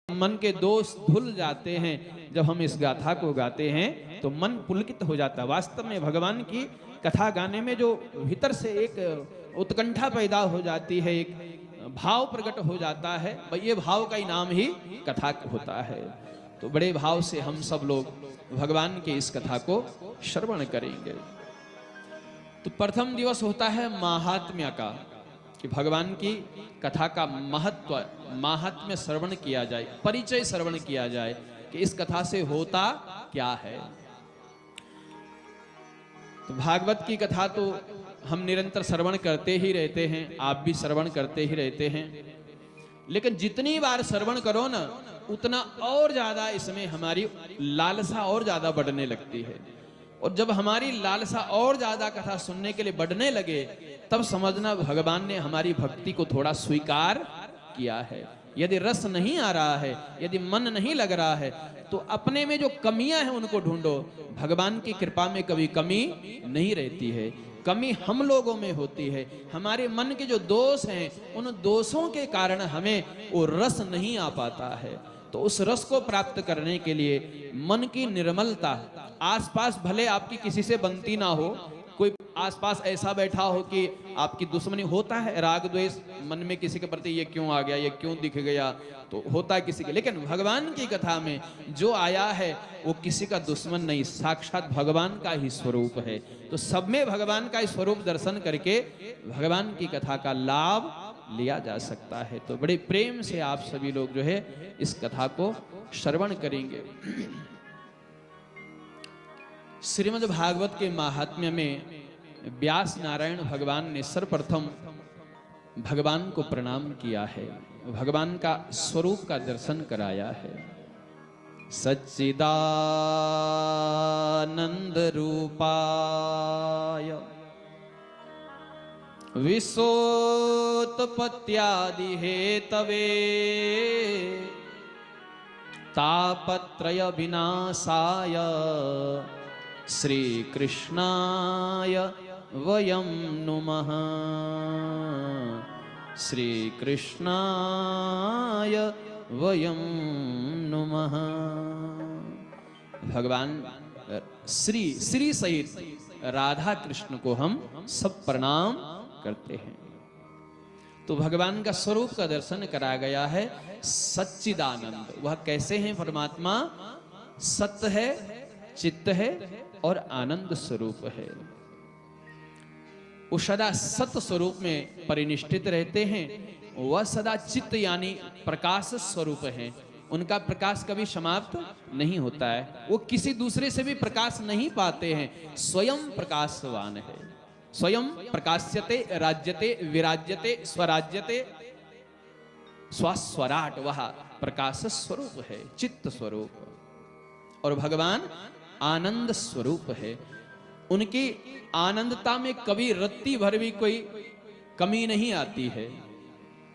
मन के दोष धुल जाते हैं। जब हम इस गाथा को गाते हैं तो मन पुलकित हो जाता है। वास्तव में भगवान की कथा गाने में जो भीतर से एक उत्कंठा पैदा हो जाती है, एक भाव प्रकट हो जाता है, ये भाव का ही नाम ही कथा होता है। तो बड़े भाव से हम सब लोग भगवान के इस कथा को श्रवण करेंगे। तो प्रथम दिवस होता है महात्म्य का, कि भगवान की कथा का महत्व, महात्म्य श्रवण किया जाए, परिचय श्रवण किया जाए कि इस कथा से होता क्या है। तो भागवत की कथा तो हम निरंतर श्रवण करते ही रहते हैं, आप भी श्रवण करते ही रहते हैं, लेकिन जितनी बार श्रवण करो ना उतना और ज्यादा इसमें हमारी लालसा और ज्यादा बढ़ने लगती है। और जब हमारी लालसा और ज्यादा कथा सुनने के लिए बढ़ने लगे तब समझना भगवान ने हमारी भक्ति को थोड़ा स्वीकार किया है। यदि रस नहीं आ रहा है, यदि मन नहीं लग रहा है, तो अपने में जो कमियां हैं उनको ढूंढो। भगवान की कृपा में कभी कमी नहीं रहती है, कमी हम लोगों में होती है। हमारे मन के जो दोष हैं उन दोषों के कारण हमें वो रस नहीं आ पाता है। तो उस रस को प्राप्त करने के लिए मन की निर्मलता, आसपास भले आपकी किसी से बनती ना हो, कोई आसपास ऐसा बैठा हो कि आपकी दुश्मनी, होता है राग द्वेष मन में किसी के प्रति, ये क्यों आ गया, ये क्यों दिख गया, तो होता है किसी के, लेकिन भगवान की कथा में जो आया है वो किसी का दुश्मन नहीं, साक्षात भगवान का ही स्वरूप है। तो सब में भगवान का स्वरूप दर्शन करके भगवान की कथा का लाभ लिया जा सकता है। तो बड़े प्रेम से आप सभी लोग जो है इस कथा को श्रवण करेंगे। श्रीमद् भागवत के महात्म्य में व्यास नारायण भगवान ने सर्वप्रथम भगवान को प्रणाम किया है, भगवान का स्वरूप का दर्शन कराया है। सच्चिदानंद रूपाय विश्वोत्पत्त्यादि हेतवे तापत्रय विनाशाय श्री कृष्णाय वयं नुमः, श्री कृष्णाय वयं नुमः। भगवान श्री सहित राधा कृष्ण को हम सब प्रणाम करते हैं। तो भगवान का स्वरूप का दर्शन कराया गया है। सच्चिदानंद, वह कैसे हैं परमात्मा? सत्य है, चित्त है और आनंद स्वरूप है। वो सदा सत्य स्वरूप में परिनिष्ठित रहते हैं। वह सदा चित्त यानी प्रकाश स्वरूप हैं। उनका प्रकाश कभी समाप्त नहीं होता है। वो किसी दूसरे से भी प्रकाश नहीं पाते हैं, स्वयं प्रकाशवान है। स्वयं प्रकाश्यते, राज्यते, विराज्यते, स्वराज्यते, स्वस्वराट, वह प्रकाश स्वरूप है, चित्त स्वरूप। और भगवान आनंद स्वरूप है। उनकी आनंदता में कभी रत्ती भर भी कोई कमी नहीं आती है।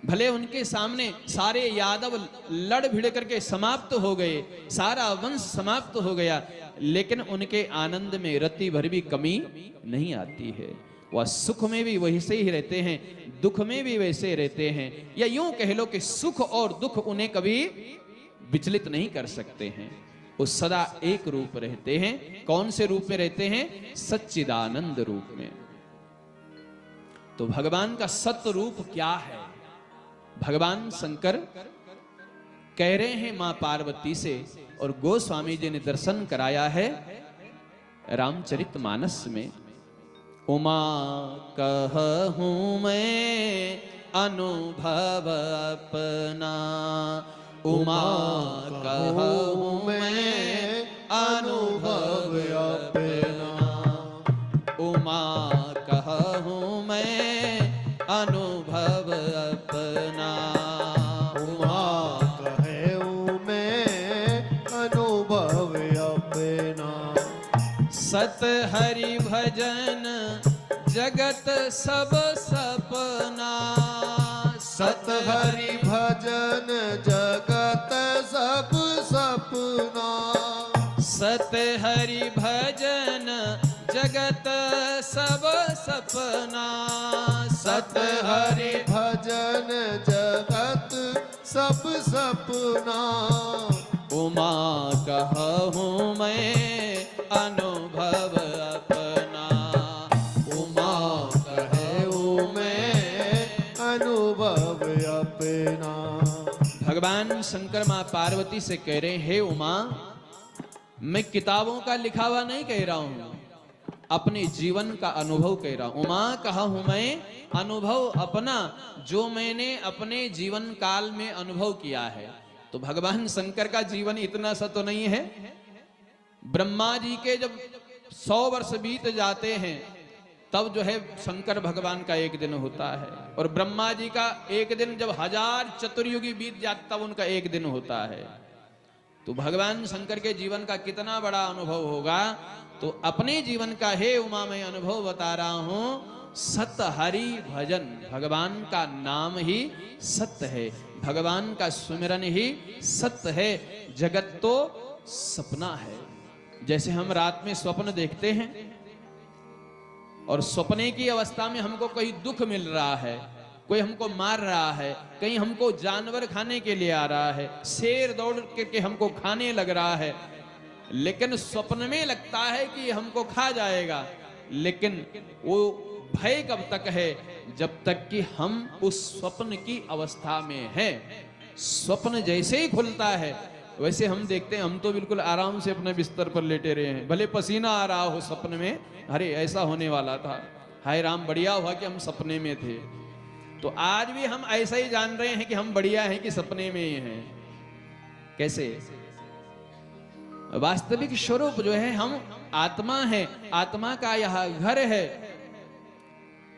भले उनके सामने सारे यादव लड़ भिड़ करके समाप्त हो गए, सारा वंश समाप्त हो गया, लेकिन उनके आनंद में रत्ती भर भी कमी नहीं आती है। वह सुख में भी वैसे ही रहते हैं, दुख में भी वैसे रहते हैं, या यूं कह लो कि सुख और दुख उन्हें कभी विचलित नहीं कर सकते हैं। वो सदा एक रूप रहते हैं। कौन से रूप में रहते हैं? सच्चिदानंद रूप में। तो भगवान का सत्य रूप क्या है? भगवान शंकर कह रहे हैं मां पार्वती से, और गोस्वामी जी ने दर्शन कराया है रामचरितमानस में। उमा कहूं मैं अनुभव अपना, उमा कहूं मैं अनुभव अपना, उमा कहूं मैं अनुभव अपना, उमा कहूं मैं अनुभव अपना। सत हरि भजन जगत सब सपना, सत हरि भजन जगत सब सपना, सत हरि भजन जगत सब सपना, सत हरि भजन जगत सब सपना। उमा कहूँ मैं अनुभव अपना, उमा कहूँ मैं अनुभव अपना। भगवान शंकर मां पार्वती से कह रहे हैं, हे उमा, मैं किताबों का लिखा हुआ नहीं कह रहा हूं, अपने जीवन का अनुभव कह रहा हूं। उमा कहा हूं मैं अनुभव अपना, जो मैंने अपने जीवन काल में अनुभव किया है। तो भगवान शंकर का जीवन इतना सा तो नहीं है। ब्रह्मा जी के जब 100 वर्ष बीत जाते हैं तब जो है शंकर भगवान का एक दिन होता है, और ब्रह्मा जी का एक दिन जब 1000 चतुर्युगी बीत जाते तब उनका एक दिन होता है। तो भगवान शंकर के जीवन का कितना बड़ा अनुभव होगा। तो अपने जीवन का हे उमा मैं अनुभव बता रहा हूं। सत हरि भजन, भगवान का नाम ही सत्य है, भगवान का सुमिरन ही सत्य है। जगत तो सपना है। जैसे हम रात में स्वप्न देखते हैं और सपने की अवस्था में हमको कहीं दुख मिल रहा है, कोई हमको मार रहा है, कहीं हमको जानवर खाने के लिए आ रहा है, शेर दौड़ के हमको खाने लग रहा है, लेकिन स्वप्न में लगता है कि हमको खा जाएगा। लेकिन वो भय कब तक है? जब तक कि हम उस स्वप्न की अवस्था में हैं। स्वप्न जैसे ही खुलता है वैसे हम देखते हैं, हम तो बिल्कुल आराम से अपने बिस्तर पर लेटे रहे हैं, भले पसीना आ रहा हो सपने में, अरे ऐसा होने वाला था, हाय राम बढ़िया हुआ कि हम सपने में थे। तो आज भी हम ऐसा ही जान रहे हैं कि हम बढ़िया हैं कि सपने में ही हैं। कैसे? वास्तविक स्वरूप जो है हम आत्मा है, आत्मा का यह घर है,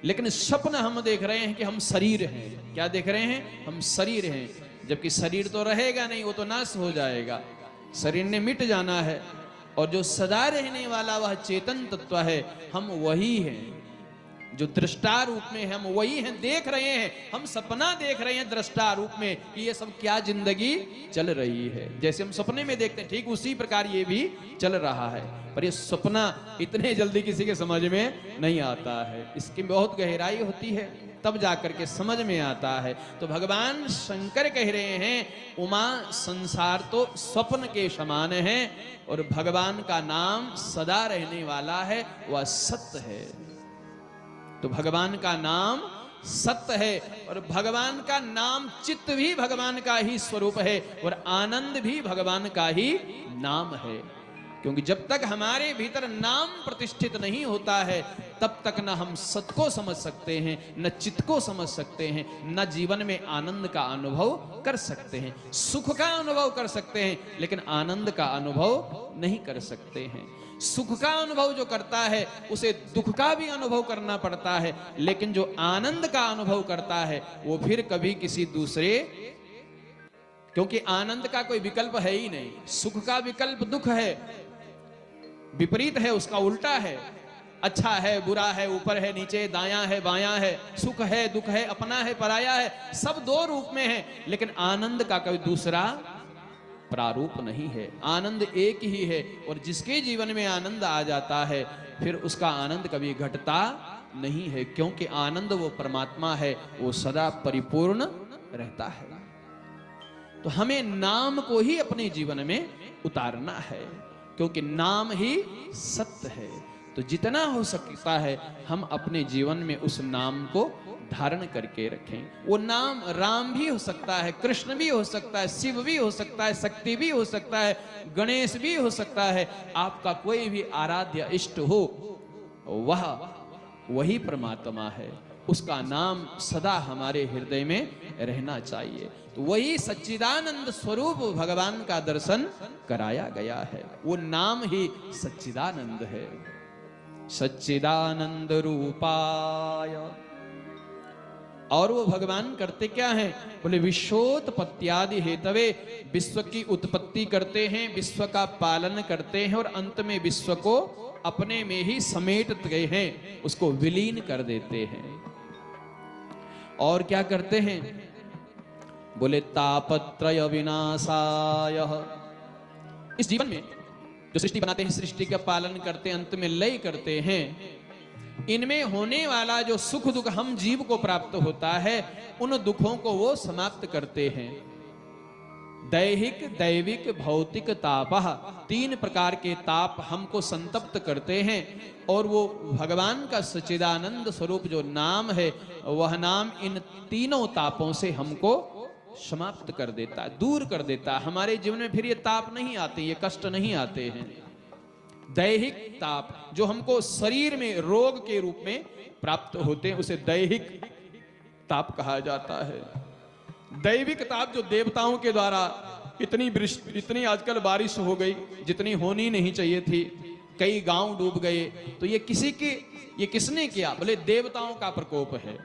लेकिन स्वप्न हम देख रहे हैं कि हम शरीर हैं। क्या देख रहे हैं? हम शरीर हैं, जबकि शरीर तो रहेगा नहीं, वो तो नाश हो जाएगा, शरीर ने मिट जाना है। और जो सदा रहने वाला वह चेतन तत्व है, हम वही हैं। जो दृष्टा रूप में हम वही हैं, देख रहे हैं, हम सपना देख रहे हैं दृष्टा रूप में कि ये सब क्या जिंदगी चल रही है। जैसे हम सपने में देखते हैं ठीक उसी प्रकार ये भी चल रहा है, पर ये सपना इतने जल्दी किसी के समझ में नहीं आता है, इसकी बहुत गहराई होती है, तब जाकर के समझ में आता है। तो भगवान शंकर कह रहे हैं उमा संसार तो स्वप्न के समान है, और भगवान का नाम सदा रहने वाला है, वह सत्य है। तो भगवान का नाम सत्य है, और भगवान का नाम चित्त भी भगवान का ही स्वरूप है, और आनंद भी भगवान का ही नाम है। क्योंकि जब तक हमारे भीतर नाम प्रतिष्ठित नहीं होता है तब तक न हम सत्य को समझ सकते हैं, न चित्त को समझ सकते हैं, न जीवन में आनंद का अनुभव कर सकते हैं। सुख का अनुभव कर सकते हैं लेकिन आनंद का अनुभव नहीं कर सकते हैं। सुख का अनुभव जो करता है उसे दुख का भी अनुभव करना पड़ता है, लेकिन जो आनंद का अनुभव करता है वो फिर कभी किसी दूसरे, क्योंकि आनंद का कोई विकल्प है ही नहीं। सुख का विकल्प दुख है, विपरीत है, उसका उल्टा है, अच्छा है बुरा है, ऊपर है नीचे, दायां है बायां है, सुख है दुख है, अपना है पराया है, सब दो रूप में है, लेकिन आनंद का कोई दूसरा प्रारूप नहीं है। आनंद एक ही है, और जिसके जीवन में आनंद आ जाता है फिर उसका आनंद कभी घटता नहीं है, क्योंकि आनंद वो परमात्मा है, वो सदा परिपूर्ण रहता है। तो हमें नाम को ही अपने जीवन में उतारना है, क्योंकि नाम ही सत्य है। तो जितना हो सकता है हम अपने जीवन में उस नाम को धारण करके रखें। वो नाम राम भी हो सकता है, कृष्ण भी हो सकता है, शिव भी हो सकता है, शक्ति भी हो सकता है, गणेश भी हो सकता है। आपका कोई भी आराध्य इष्ट हो वह वही परमात्मा है, उसका नाम सदा हमारे हृदय में रहना चाहिए। तो वही सच्चिदानंद स्वरूप भगवान का दर्शन कराया गया है, वो नाम ही सच्चिदानंद है। सच्चिदानंद रूपाय, और वो भगवान करते क्या हैं? बोले विश्वोत्पत्त्यादि हेतवे, विश्व की उत्पत्ति करते हैं, विश्व का पालन करते हैं, और अंत में विश्व को अपने में ही समेट गए हैं, उसको विलीन कर देते हैं। और क्या करते हैं? बोले तापत्रय विनाशाय, इस जीवन में जो सृष्टि बनाते हैं, सृष्टि का पालन करते हैं, अंत में लय करते हैं, इनमें होने वाला जो सुख दुख हम जीव को प्राप्त होता है, उन दुखों को वो समाप्त करते हैं। दैहिक दैविक भौतिक तापः, 3 प्रकार के ताप हमको संतप्त करते हैं। और वो भगवान का सच्चिदानंद स्वरूप जो नाम है, वह नाम इन तीनों तापों से हमको समाप्त कर देता है, दूर कर देता है। हमारे जीवन में फिर ये ताप नहीं आते, ये कष्ट नहीं आते हैं। दैहिक ताप जो हमको शरीर में रोग के रूप में प्राप्त होते हैं, उसे दैहिक ताप कहा जाता है। दैविक ताप जो देवताओं के द्वारा इतनी आजकल बारिश हो गई जितनी होनी नहीं चाहिए थी, कई गांव डूब गए, तो ये किसने किया? बोले देवताओं का प्रकोप है।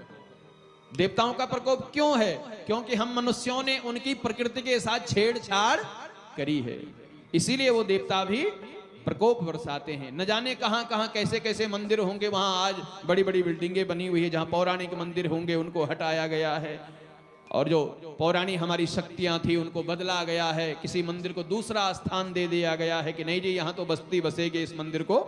देवताओं का प्रकोप क्यों है? क्योंकि हम मनुष्यों ने उनकी प्रकृति के साथ छेड़छाड़ करी है, इसीलिए वो देवता भी प्रकोप बरसाते हैं। न जाने कहां कहां कैसे कैसे मंदिर होंगे, वहां आज बड़ी बड़ी बिल्डिंगें बनी हुई है, जहां पौराणिक मंदिर होंगे उनको हटाया गया है, और जो पौराणिक हमारी शक्तियां थी उनको बदला गया है, किसी मंदिर को दूसरा स्थान दे दिया गया है कि नहीं जी यहां तो बस्ती बसेगी, इस मंदिर को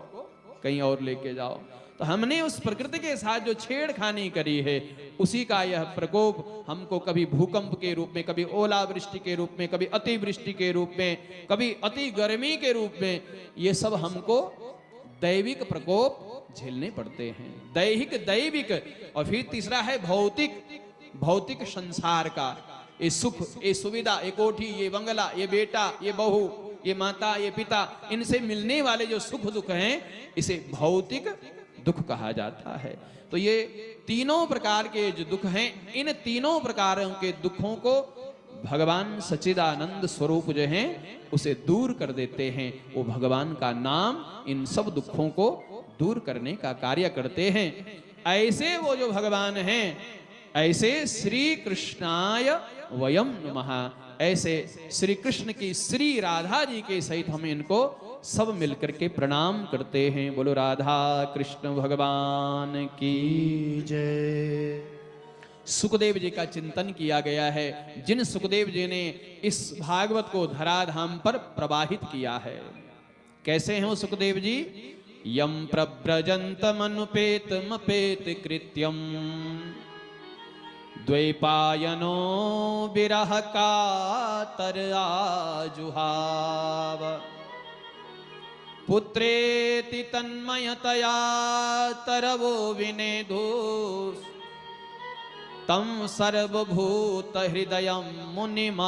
कहीं और लेके जाओ। तो हमने उस प्रकृति के साथ जो छेड़खानी करी है, उसी का यह प्रकोप हमको कभी भूकंप के रूप में, कभी ओलावृष्टि के रूप में, कभी अतिवृष्टि के रूप में, कभी अति गर्मी के रूप में, ये सब हमको दैविक प्रकोप झेलने पड़ते हैं। दैहिक दैविक, और फिर तीसरा है भौतिक। भौतिक संसार का ये सुख, ये सुविधा, ये कोठी, ये बंगला, ये बेटा, ये बहू, ये माता, ये पिता, इनसे मिलने वाले जो सुख दुख हैं, इसे भौतिक दुख कहा जाता है। तो ये तीनों प्रकार के जो दुख हैं, इन तीनों प्रकारों के दुखों को भगवान सच्चिदानंद स्वरूप जो हैं उसे दूर कर देते हैं। वो भगवान का नाम इन सब दुखों को दूर करने का कार्य करते हैं। ऐसे वो जो भगवान हैं, ऐसे श्री कृष्णाय वयम नमः, ऐसे श्री कृष्ण की श्री राधा जी के सहित हम इनको सब मिलकर के प्रणाम करते हैं। बोलो राधा कृष्ण भगवान की जय। सुखदेव जी का चिंतन किया गया है, जिन सुखदेव जी ने इस भागवत को धराधाम पर प्रवाहित किया है। कैसे हैं वो सुखदेव जी? यम प्रव्रजंतमनुपेत मपेत कृत्यम द्वैपायनो विरह कातर आजुहाव पुत्रेति तन्मयतया तरवो विनेदुस् तम सर्वभूत हृदयं मुनिमानतोस्मि।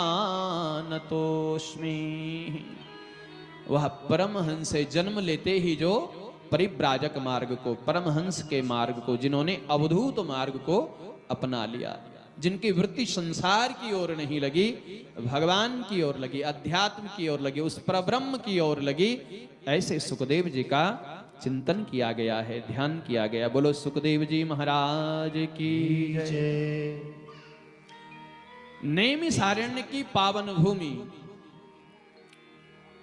वह परमहंस से जन्म लेते ही जो परिव्राजक मार्ग को, परमहंस के मार्ग को, जिन्होंने अवधूत मार्ग को अपना लिया, जिनकी वृत्ति संसार की ओर नहीं लगी, भगवान की ओर लगी, अध्यात्म की ओर लगी, उस परब्रह्म की ओर लगी, ऐसे सुखदेव जी का चिंतन किया गया है, ध्यान किया गया। बोलो सुखदेव जी महाराज की जय। नैमिषारण्य की पावन भूमि,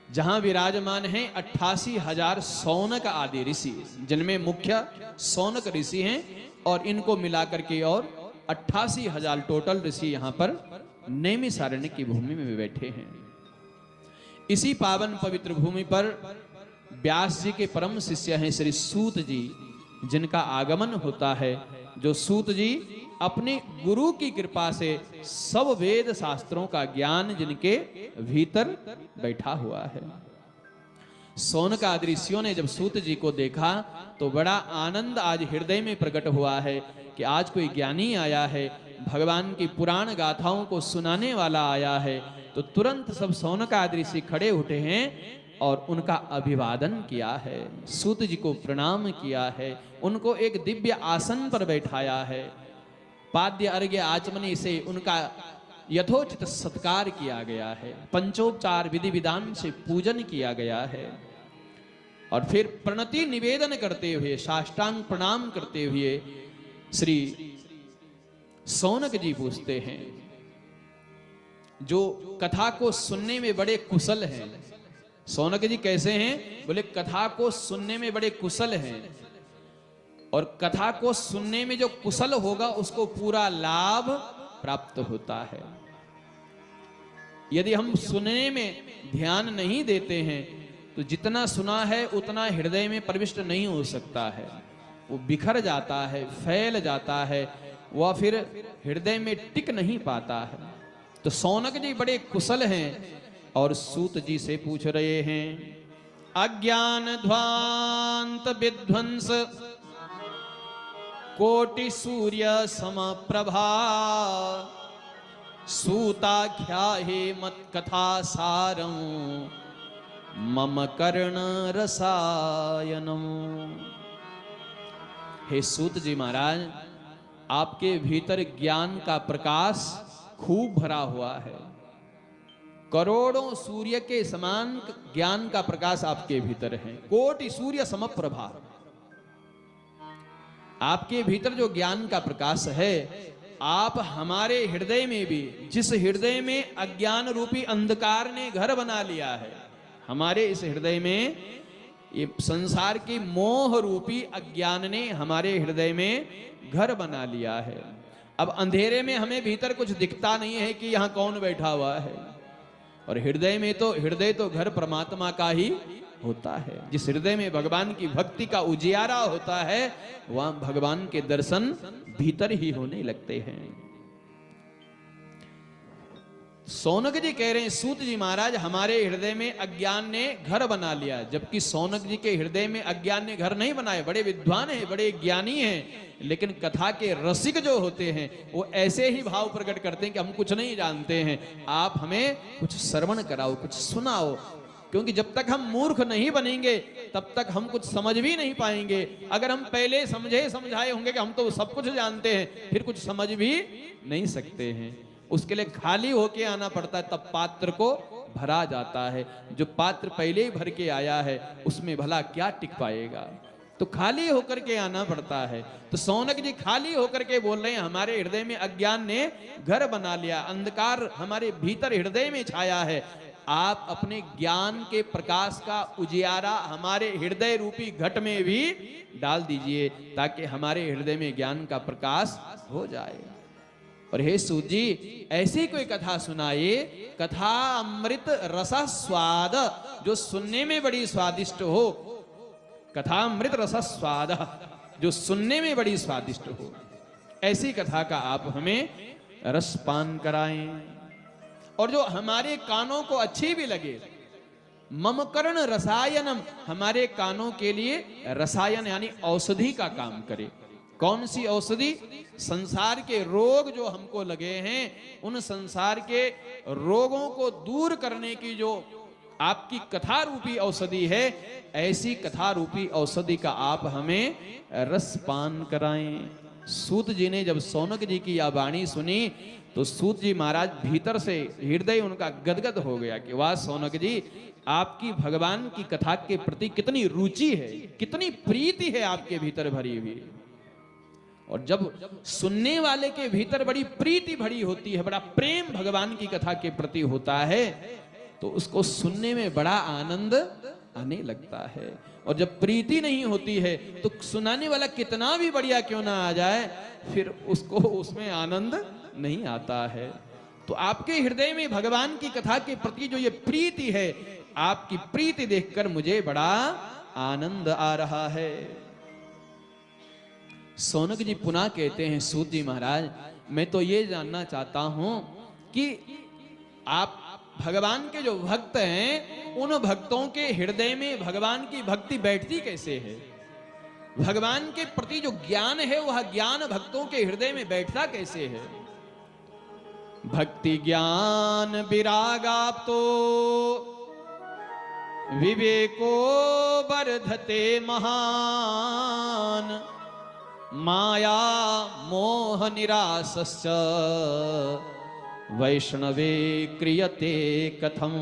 जहां विराजमान हैं 88,000 सौनक आदि ऋषि, जिनमें मुख्य सौनक ऋषि हैं, और इनको मिलाकर के और 88,000 टोटल ऋषि यहाँ पर नैमिषारण्य की भूमि में बैठे हैं। इसी पावन पवित्र भूमि पर व्यास जी के परम शिष्य हैं श्री सूत जी, जिनका आगमन होता है। जो सूत जी अपने गुरु की कृपा से सब वेद शास्त्रों का ज्ञान जिनके भीतर बैठा हुआ है। सौनक आदि ऋषियों ने जब सूत जी को देखा तो बड़ा आनंद आज हृदय में प्रकट हुआ है कि आज कोई ज्ञानी आया है, भगवान की पुराण गाथाओं को सुनाने वाला आया है। तो तुरंत सब सौनक आदि ऋषि खड़े उठे हैं और उनका अभिवादन किया है, सूत जी को प्रणाम किया है, उनको एक दिव्य आसन पर बैठाया है, पाद्य अर्घ्य आचमनी से उनका यथोचित सत्कार किया गया है, पंचोपचार विधि विधान से पूजन किया गया है। और फिर प्रणति निवेदन करते हुए, साष्टांग प्रणाम करते हुए श्री सौनक जी पूछते हैं, जो कथा को सुनने में बड़े कुशल हैं। सौनक जी कैसे हैं? बोले कथा को सुनने में बड़े कुशल हैं, और कथा को सुनने में जो कुशल होगा उसको पूरा लाभ प्राप्त होता है। यदि हम सुनने में ध्यान नहीं देते हैं तो जितना सुना है उतना हृदय में प्रविष्ट नहीं हो सकता है, वो बिखर जाता है, फैल जाता है, वह फिर हृदय में टिक नहीं पाता है। तो सौनक जी बड़े कुशल हैं और सूत जी से पूछ रहे हैं, अज्ञान ध्वांत विध्वंस कोटि सूर्य समप्रभा सूताख्या हे मत कथा सारं मम कर्ण रसायनम। हे सूत जी महाराज, आपके भीतर ज्ञान का प्रकाश खूब भरा हुआ है। करोड़ों सूर्य के समान ज्ञान का प्रकाश आपके भीतर है। कोटि सूर्य समप्रभा, आपके भीतर जो ज्ञान का प्रकाश है, आप हमारे हृदय में भी, जिस हृदय में अज्ञान रूपी अंधकार ने घर बना लिया है, हमारे इस हृदय में ये संसार की मोह रूपी अज्ञान ने हमारे हृदय में घर बना लिया है। अब अंधेरे में हमें भीतर कुछ दिखता नहीं है कि यहाँ कौन बैठा हुआ है, और हृदय तो घर परमात्मा का ही होता है। जिस हृदय में भगवान की भक्ति का उजियारा होता है, वहां भगवान के दर्शन भीतर ही होने लगते हैं। सौनक जी कह रहे हैं, सूत जी महाराज, हमारे हृदय में अज्ञान ने घर बना लिया। जबकि सौनक जी के हृदय में अज्ञान ने घर नहीं बनाए। बड़े विद्वान हैं, बड़े ज्ञानी हैं, लेकिन कथा के रसिक जो होते हैं वो ऐसे ही भाव प्रकट करते हैं कि हम कुछ नहीं जानते हैं, आप हमें कुछ श्रवण कराओ, कुछ सुनाओ। क्योंकि जब तक हम मूर्ख नहीं बनेंगे तब तक हम कुछ समझ भी नहीं पाएंगे। अगर हम पहले समझाए होंगे कि हम तो सब कुछ जानते हैं, फिर कुछ समझ भी नहीं सकते हैं। उसके लिए खाली होके आना पड़ता है, तब पात्र को भरा जाता है। जो पात्र पहले ही भर के आया है उसमें भला क्या टिक पाएगा, तो खाली होकर के आना पड़ता है। तो सौनक जी खाली होकर के बोल रहे हैं, हमारे हृदय में अज्ञान ने घर बना लिया, अंधकार हमारे भीतर हृदय में छाया है। आप अपने ज्ञान के प्रकाश का उजियारा हमारे हृदय रूपी घट में भी डाल दीजिए, ताकि हमारे हृदय में ज्ञान का प्रकाश हो जाए। और हे सूत जी, ऐसी कोई कथा सुनाइए, कथा अमृत रस स्वाद, जो सुनने में बड़ी स्वादिष्ट हो। कथा अमृत रस स्वाद, जो सुनने में बड़ी स्वादिष्ट हो, ऐसी कथा का आप हमें रसपान कराएं, और जो हमारे कानों को अच्छी भी लगे। मम कर्ण रसायनम, हमारे कानों के लिए रसायन यानी औषधि का काम करे। कौन सी औषधि? संसार के रोग जो हमको लगे हैं, उन संसार के रोगों को दूर करने की जो आपकी कथा रूपी औषधि है, ऐसी कथा रूपी औषधि का आप हमें रसपान कराएं। सूत जी ने जब सौनक जी की यह वाणी सुनी तो सूत जी महाराज भीतर से हृदय उनका गदगद हो गया कि वाह सौनक जी, आपकी भगवान की कथा के प्रति कितनी रुचि है, कितनी प्रीति है आपके भीतर भरी हुई। और जब सुनने वाले के भीतर बड़ी प्रीति भरी होती है, बड़ा प्रेम भगवान की कथा के प्रति होता है, तो उसको सुनने में बड़ा आनंद आने लगता है। और जब प्रीति नहीं होती है तो सुनाने वाला कितना भी बढ़िया क्यों ना आ जाए, फिर उसको उसमें आनंद नहीं आता है। तो आपके हृदय में भगवान की कथा के प्रति जो ये प्रीति है, आपकी प्रीति देखकर मुझे बड़ा आनंद आ रहा है। सौनक जी पुनः कहते हैं, सूत जी महाराज, मैं तो ये जानना चाहता हूं कि आप भगवान के जो भक्त हैं, उन भक्तों के हृदय में भगवान की भक्ति बैठती कैसे है? भगवान के प्रति जो ज्ञान है वह ज्ञान भक्तों के हृदय में बैठता कैसे है? भक्ति ज्ञान विरागाप तो विवेको वर्धते महान, माया मोह निरासश्च वैष्णवे क्रियते कथम।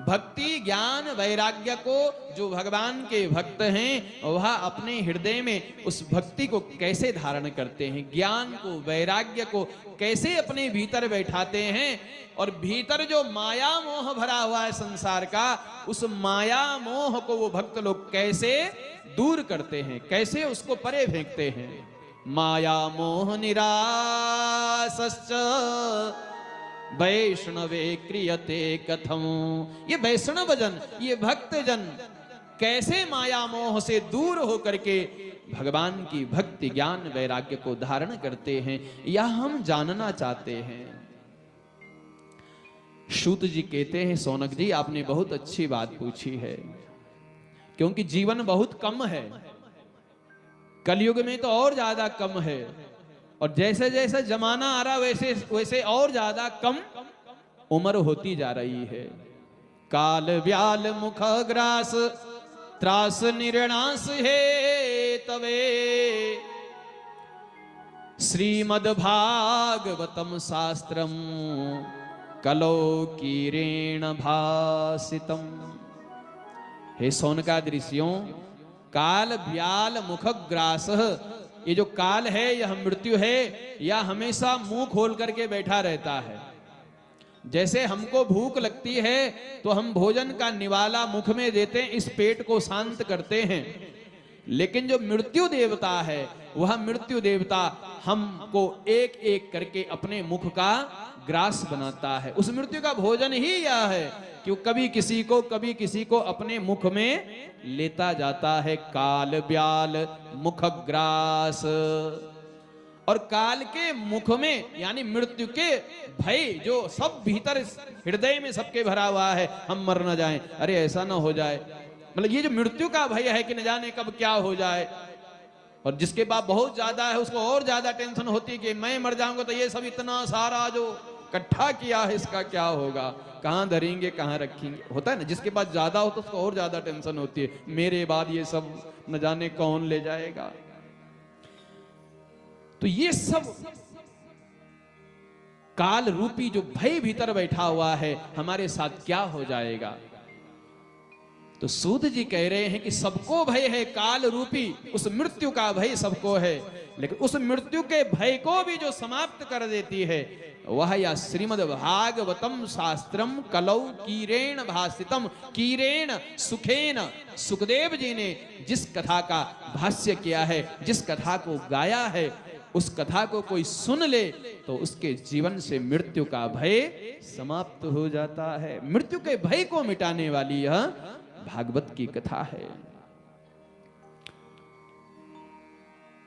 भक्ति ज्ञान वैराग्य को जो भगवान के भक्त हैं वह अपने हृदय में उस भक्ति को कैसे धारण करते हैं, ज्ञान को वैराग्य को कैसे अपने भीतर बैठाते हैं, और भीतर जो माया मोह भरा हुआ है संसार का, उस माया मोह को वो भक्त लोग कैसे दूर करते हैं, कैसे उसको परे फेंकते हैं। माया मोह निरासश्च वैष्णवे क्रियते कथम। ये वैष्णव जन, ये भक्त जन कैसे माया मोह से दूर होकर के भगवान की भक्ति ज्ञान वैराग्य को धारण करते हैं, यह हम जानना चाहते हैं। सूत जी कहते हैं, सौनक जी आपने बहुत अच्छी बात पूछी है, क्योंकि जीवन बहुत कम है, कलयुग में तो और ज्यादा कम है, और जैसे जैसे जमाना आ रहा वैसे वैसे और ज्यादा कम उम्र होती जा रही है। काल व्याल मुख ग्रास त्रास निर्णास है तवे, श्रीमद् भागवतम शास्त्रम कलो कीरेण भासितम। हे सौनकादि ऋषियों, काल व्याल मुख ग्रास, ये जो काल है यह मृत्यु है, या हमेशा मुंह खोल करके बैठा रहता है। जैसे हमको भूख लगती है तो हम भोजन का निवाला मुख में देते हैं, इस पेट को शांत करते हैं, लेकिन जो मृत्यु देवता है वह मृत्यु देवता हमको एक एक करके अपने मुख का ग्रास बनाता है। उस मृत्यु का भोजन ही यह है कि कभी किसी को अपने मुख में लेता जाता है। काल व्याल मुख ग्रास, और काल के मुख में यानी मृत्यु के भय जो सब भीतर हृदय में सबके भरा हुआ है, हम मर न जाएं, अरे ऐसा ना हो जाए, मतलब ये जो मृत्यु का भय है कि न जाने कब क्या हो जाए। और जिसके पास बहुत ज्यादा है उसको और ज्यादा टेंशन होती है कि मैं मर जाऊंगा तो ये सब इतना सारा जो इकट्ठा किया है इसका क्या होगा, कहां धरेंगे कहां रखेंगे, होता है ना। जिसके पास ज्यादा हो तो उसको और ज्यादा टेंशन होती है, मेरे बाद ये सब न जाने कौन ले जाएगा। तो ये सब काल रूपी जो भय भीतर बैठा हुआ है, हमारे साथ क्या हो जाएगा। तो सूत जी कह रहे हैं कि सबको भय है, काल रूपी उस मृत्यु का भय सबको है, लेकिन उस मृत्यु के भय को भी जो समाप्त कर देती है वह या श्रीमद् भागवतम शास्त्रम कलौ कीरेण भासितम। कीरेण सुखेन, सुखदेव जी ने जिस कथा का भाष्य किया है, जिस कथा को गाया है, उस कथा को कोई सुन ले तो उसके जीवन से मृत्यु का भय समाप्त हो जाता है। मृत्यु के भय को मिटाने वाली यह भागवत की कथा है।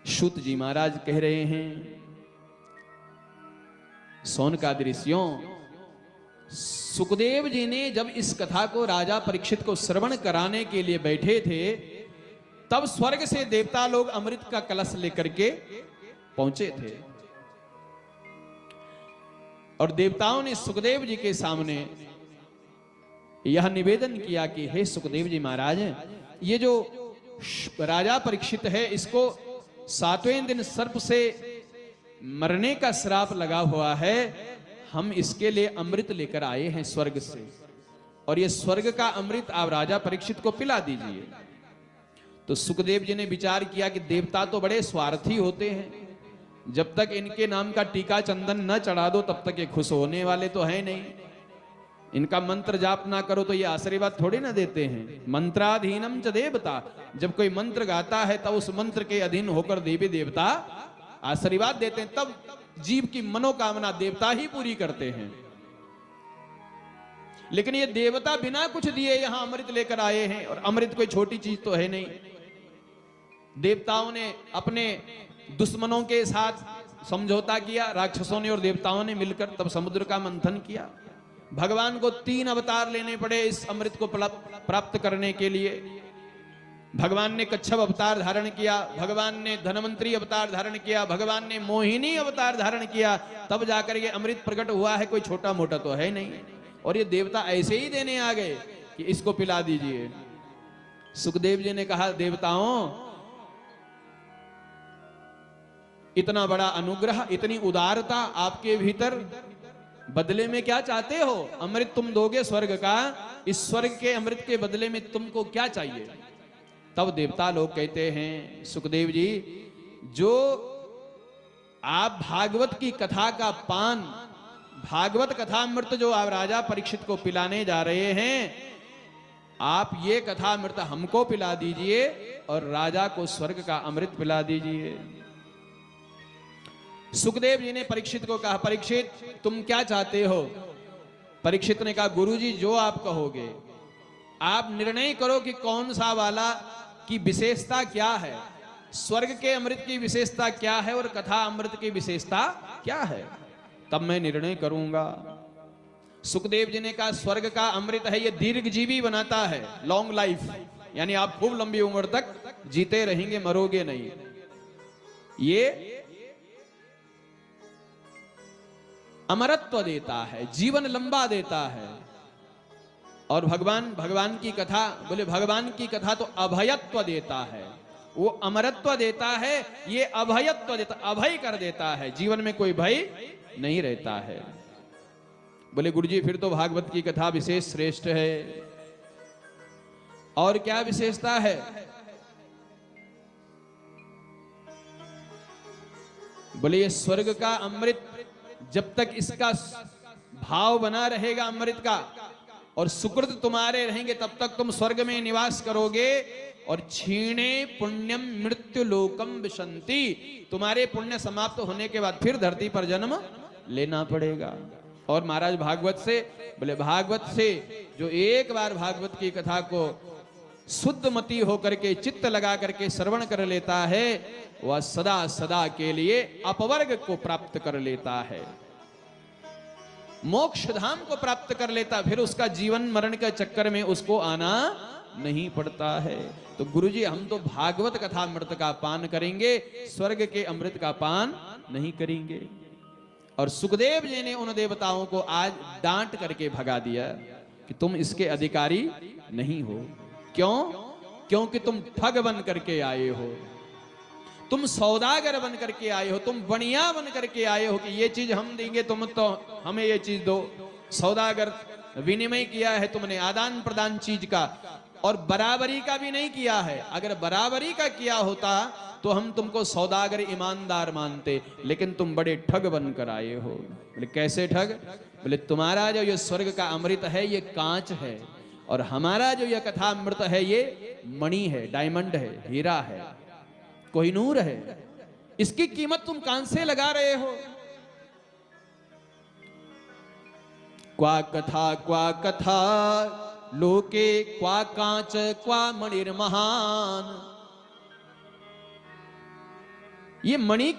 सूत जी महाराज कह रहे हैं, सौनकादि ऋषियों, सुखदेव जी ने जब इस कथा को राजा परीक्षित को श्रवण कराने के लिए बैठे थे, तब स्वर्ग से देवता लोग अमृत का कलश लेकर के पहुंचे थे, और देवताओं ने सुखदेव जी के सामने यह निवेदन किया कि हे सुखदेव जी महाराज, ये जो राजा परीक्षित है इसको 7वें दिन सर्प से मरने का श्राप लगा हुआ है, हम इसके लिए अमृत लेकर आए हैं स्वर्ग से, और ये स्वर्ग का अमृत आप राजा परीक्षित को पिला दीजिए। तो सुखदेव जी ने विचार किया कि देवता तो बड़े स्वार्थी होते हैं, जब तक इनके नाम का टीका चंदन न चढ़ा दो तब तक ये खुश होने वाले तो है नहीं, इनका मंत्र जाप ना करो तो ये आशीर्वाद थोड़ी ना देते हैं। मंत्राधीनम च देवता, जब कोई मंत्र गाता है तब उस मंत्र के अधीन होकर देवी देवता आशीर्वाद देते हैं, तब जीव की मनोकामना देवता ही पूरी करते हैं। लेकिन ये देवता बिना कुछ दिए यहां अमृत लेकर आए हैं, और अमृत कोई छोटी चीज तो है नहीं। देवताओं ने अपने दुश्मनों के साथ समझौता किया, राक्षसों ने और देवताओं ने मिलकर, तब समुद्र का मंथन किया। भगवान को 3 अवतार लेने पड़े इस अमृत को प्राप्त करने के लिए। भगवान ने कच्छप अवतार धारण किया, भगवान ने धनवंतरी अवतार धारण किया, भगवान ने मोहिनी अवतार धारण किया, तब जाकर ये अमृत प्रकट हुआ है, कोई छोटा मोटा तो है नहीं। और ये देवता ऐसे ही देने आ गए कि इसको पिला दीजिए। सुखदेव जी ने कहा, देवताओं, इतना बड़ा अनुग्रह, इतनी उदारता आपके भीतर, बदले में क्या चाहते हो? अमृत तुम दोगे स्वर्ग का, इस स्वर्ग के अमृत के बदले में तुमको क्या चाहिए? तब देवता लोग कहते हैं, सुखदेव जी, जो आप भागवत की कथा का पान, भागवत कथामृत जो आप राजा परीक्षित को पिलाने जा रहे हैं, आप ये कथामृत हमको पिला दीजिए और राजा को स्वर्ग का अमृत पिला दीजिए। सुखदेव जी ने परीक्षित को कहा, परीक्षित तुम क्या चाहते हो? परीक्षित ने कहा, गुरुजी जो आप कहोगे, आप निर्णय करो कि कौन सा वाला की विशेषता क्या है, स्वर्ग के अमृत की विशेषता क्या है और कथा अमृत की विशेषता क्या है, तब मैं निर्णय करूंगा। सुखदेव जी ने कहा स्वर्ग का अमृत है, ये दीर्घ जीवी बनाता है, लॉन्ग लाइफ, यानी आप खूब लंबी उम्र तक जीते रहेंगे, मरोगे नहीं। ये अमरत्व देता है, जीवन लंबा देता है। और भगवान की कथा, बोले भगवान की कथा तो अभयत्व देता है, वो अमरत्व देता है, ये अभयत्व देता, अभय कर देता है, जीवन में कोई भय नहीं रहता है। बोले गुरुजी फिर तो भागवत की कथा विशेष श्रेष्ठ है, और क्या विशेषता है? बोले ये स्वर्ग का अमृत, जब तक इसका भाव बना रहेगा अमृत का, और सुकृत तुम्हारे रहेंगे, तब तक तुम स्वर्ग में निवास करोगे। और क्षीणे पुण्यम मृत्यु लोकम विशंति, तुम्हारे पुण्य समाप्त होने के बाद फिर धरती पर जन्म लेना पड़ेगा। और महाराज भागवत से, बोले भागवत से जो एक बार भागवत की कथा को शुद्ध मति होकर के, चित्त लगा करके श्रवण कर लेता है, वह सदा सदा के लिए अपवर्ग को प्राप्त कर लेता है, मोक्ष धाम को प्राप्त कर लेता, फिर उसका जीवन मरण के चक्कर में उसको आना नहीं पड़ता है। तो गुरुजी हम तो भागवत कथा अमृत का पान करेंगे, स्वर्ग के अमृत का पान नहीं करेंगे। और सुखदेव जी ने उन देवताओं को आज डांट करके भगा दिया कि तुम इसके अधिकारी नहीं हो। क्यों? क्योंकि तुम ठग बन करके आए हो, तुम सौदागर बन करके आए हो, तुम बनिया बन करके आए हो कि ये चीज हम देंगे, तुम तो हमें ये चीज दो। सौदागर विनिमय किया है तुमने, आदान प्रदान चीज का, और बराबरी का भी नहीं किया है। अगर बराबरी का किया होता तो हम तुमको सौदागर ईमानदार मानते, लेकिन तुम बड़े ठग बनकर आए हो। बोले कैसे ठग? बोले तुम्हारा जो ये स्वर्ग का अमृत है ये कांच है, और हमारा जो यह कथा अमृत है ये मणि है, डायमंड है, हीरा है, कोहिनूर है। इसकी कीमत तुम कान से लगा रहे हो। क्वा कथा लोके क्वा कांच क्वा मणिर्महान। ये मणि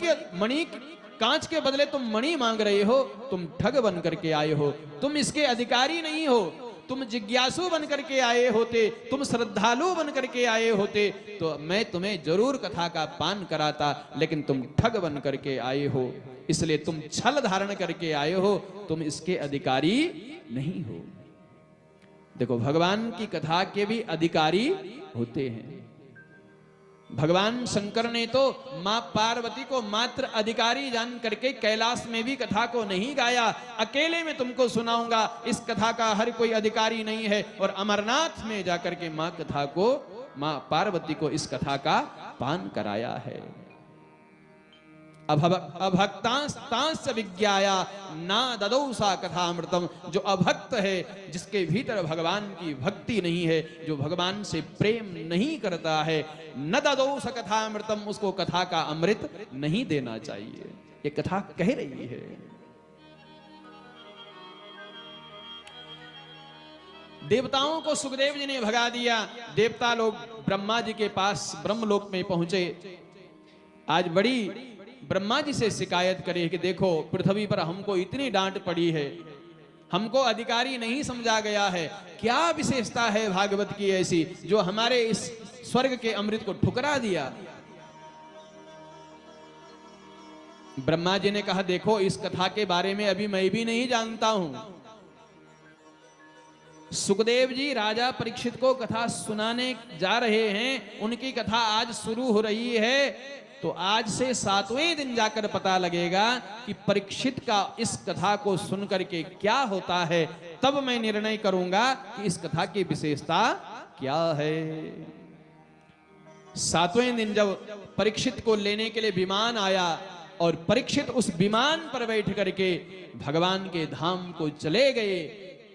कांच के बदले तुम मणि मांग रहे हो, तुम ठग बन करके आए हो, तुम इसके अधिकारी नहीं हो। तुम जिज्ञासु बन करके आए होते, तुम श्रद्धालु बन करके आए होते तो मैं तुम्हें जरूर कथा का पान कराता, लेकिन तुम ठग बन करके आए हो, इसलिए तुम छल धारण करके आए हो, तुम इसके अधिकारी नहीं हो। देखो भगवान की कथा के भी अधिकारी होते हैं। भगवान शंकर ने तो मां पार्वती को मात्र अधिकारी जान करके कैलाश में भी कथा को नहीं गाया। अकेले में तुमको सुनाऊंगा, इस कथा का हर कोई अधिकारी नहीं है। और अमरनाथ में जाकर के मां पार्वती को इस कथा का पान कराया है। अभक्तांस विज्ञाया ना ददौ सा कथामृतम। जो अभक्त है, जिसके भीतर भगवान की भक्ति नहीं है, जो भगवान से प्रेम नहीं करता है, न ददौ सा कथामृतम, उसको कथा का अमृत नहीं देना चाहिए। ये कथा कह रही है। देवताओं को सुखदेव जी ने भगा दिया। देवता लोग ब्रह्मा जी के पास ब्रह्मलोक में पहुंचे। आज बड़ी ब्रह्मा जी से शिकायत करे कि देखो पृथ्वी पर हमको इतनी डांट पड़ी है, हमको अधिकारी नहीं समझा गया है। क्या विशेषता है भागवत की ऐसी जो हमारे इस स्वर्ग के अमृत को ठुकरा दिया? ब्रह्मा जी ने कहा देखो इस कथा के बारे में अभी मैं भी नहीं जानता हूं। सुखदेव जी राजा परीक्षित को कथा सुनाने जा रहे हैं, उनकी कथा आज शुरू हो रही है। तो आज से 7वें दिन जाकर पता लगेगा कि परीक्षित का इस कथा को सुनकर के क्या होता है। तब मैं निर्णय करूंगा कि इस कथा की विशेषता क्या है। 7वें दिन जब परीक्षित को लेने के लिए विमान आया और परीक्षित उस विमान पर बैठ करके भगवान के धाम को चले गए,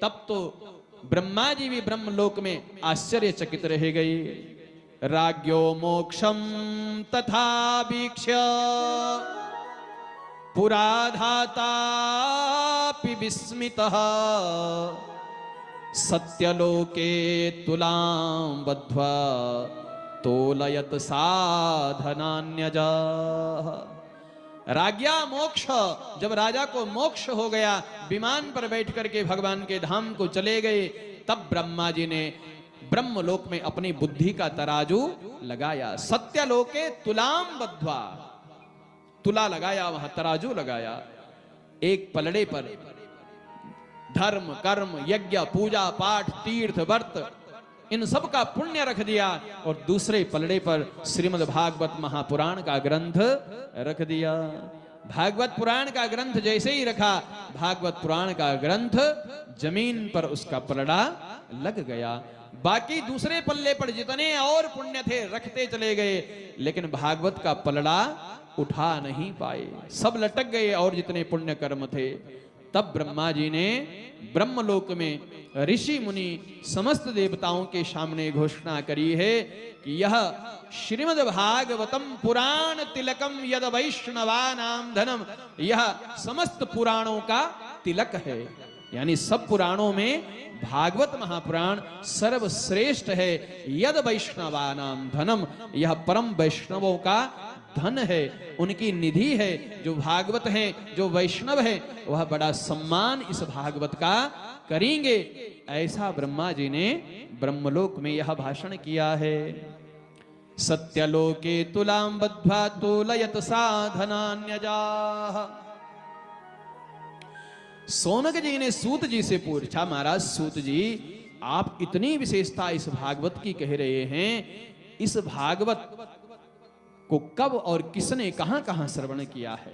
तब तो ब्रह्मा जी भी ब्रह्मलोक में आश्चर्यचकित रह गए। राज्ञो मोक्षम तथा वीक्ष्य पुराधातापि विस्मितः सत्यलोके तुलां बद्ध्वा तोलयत साधनान्यजा। राज्ञा मोक्ष, जब राजा को मोक्ष हो गया, विमान पर बैठ करके भगवान के धाम को चले गए, तब ब्रह्मा जी ने ब्रह्मलोक में अपनी बुद्धि का तराजू लगाया। सत्यलोके तुलाम बद्ध्वा, तुला लगाया, वहां तराजू लगाया। एक पलड़े पर धर्म कर्म यज्ञ पूजा पाठ तीर्थ व्रत इन सब का पुण्य रख दिया, और दूसरे पलड़े पर श्रीमद् भागवत महापुराण का ग्रंथ रख दिया। भागवत पुराण का ग्रंथ जैसे ही रखा, भागवत पुराण का ग्रंथ जमीन पर उसका पलड़ा लग गया। बाकी दूसरे पल्ले पर जितने और पुण्य थे रखते चले गए, लेकिन भागवत का पलड़ा उठा नहीं पाए, सब लटक गए और जितने पुण्य कर्म थे। तब ब्रह्मा जी ने ब्रह्मलोक में ऋषि मुनि समस्त देवताओं के सामने घोषणा करी है कि यह श्रीमद् भागवतम पुराण तिलकम यद वैष्णवानाम धनम, यह समस्त पुराणों का तिलक है। यानी सब पुराणों में भागवत महापुराण सर्वश्रेष्ठ है। यद वैष्णवानाम धनम, यह परम वैष्णवों का धन है, उनकी निधि है। जो भागवत है, जो वैष्णव है, वह बड़ा सम्मान इस भागवत का करेंगे। ऐसा ब्रह्मा जी ने ब्रह्मलोक में यह भाषण किया है। सत्यलोके तुलाम बद्ध्वा तुलयत साधनान्यजाः। सोनक जी ने सूत जी से पूछा, महाराज सूत जी, आप इतनी विशेषता इस भागवत की कह रहे हैं, इस भागवत को कब और किसने कहां कहां श्रवण किया है?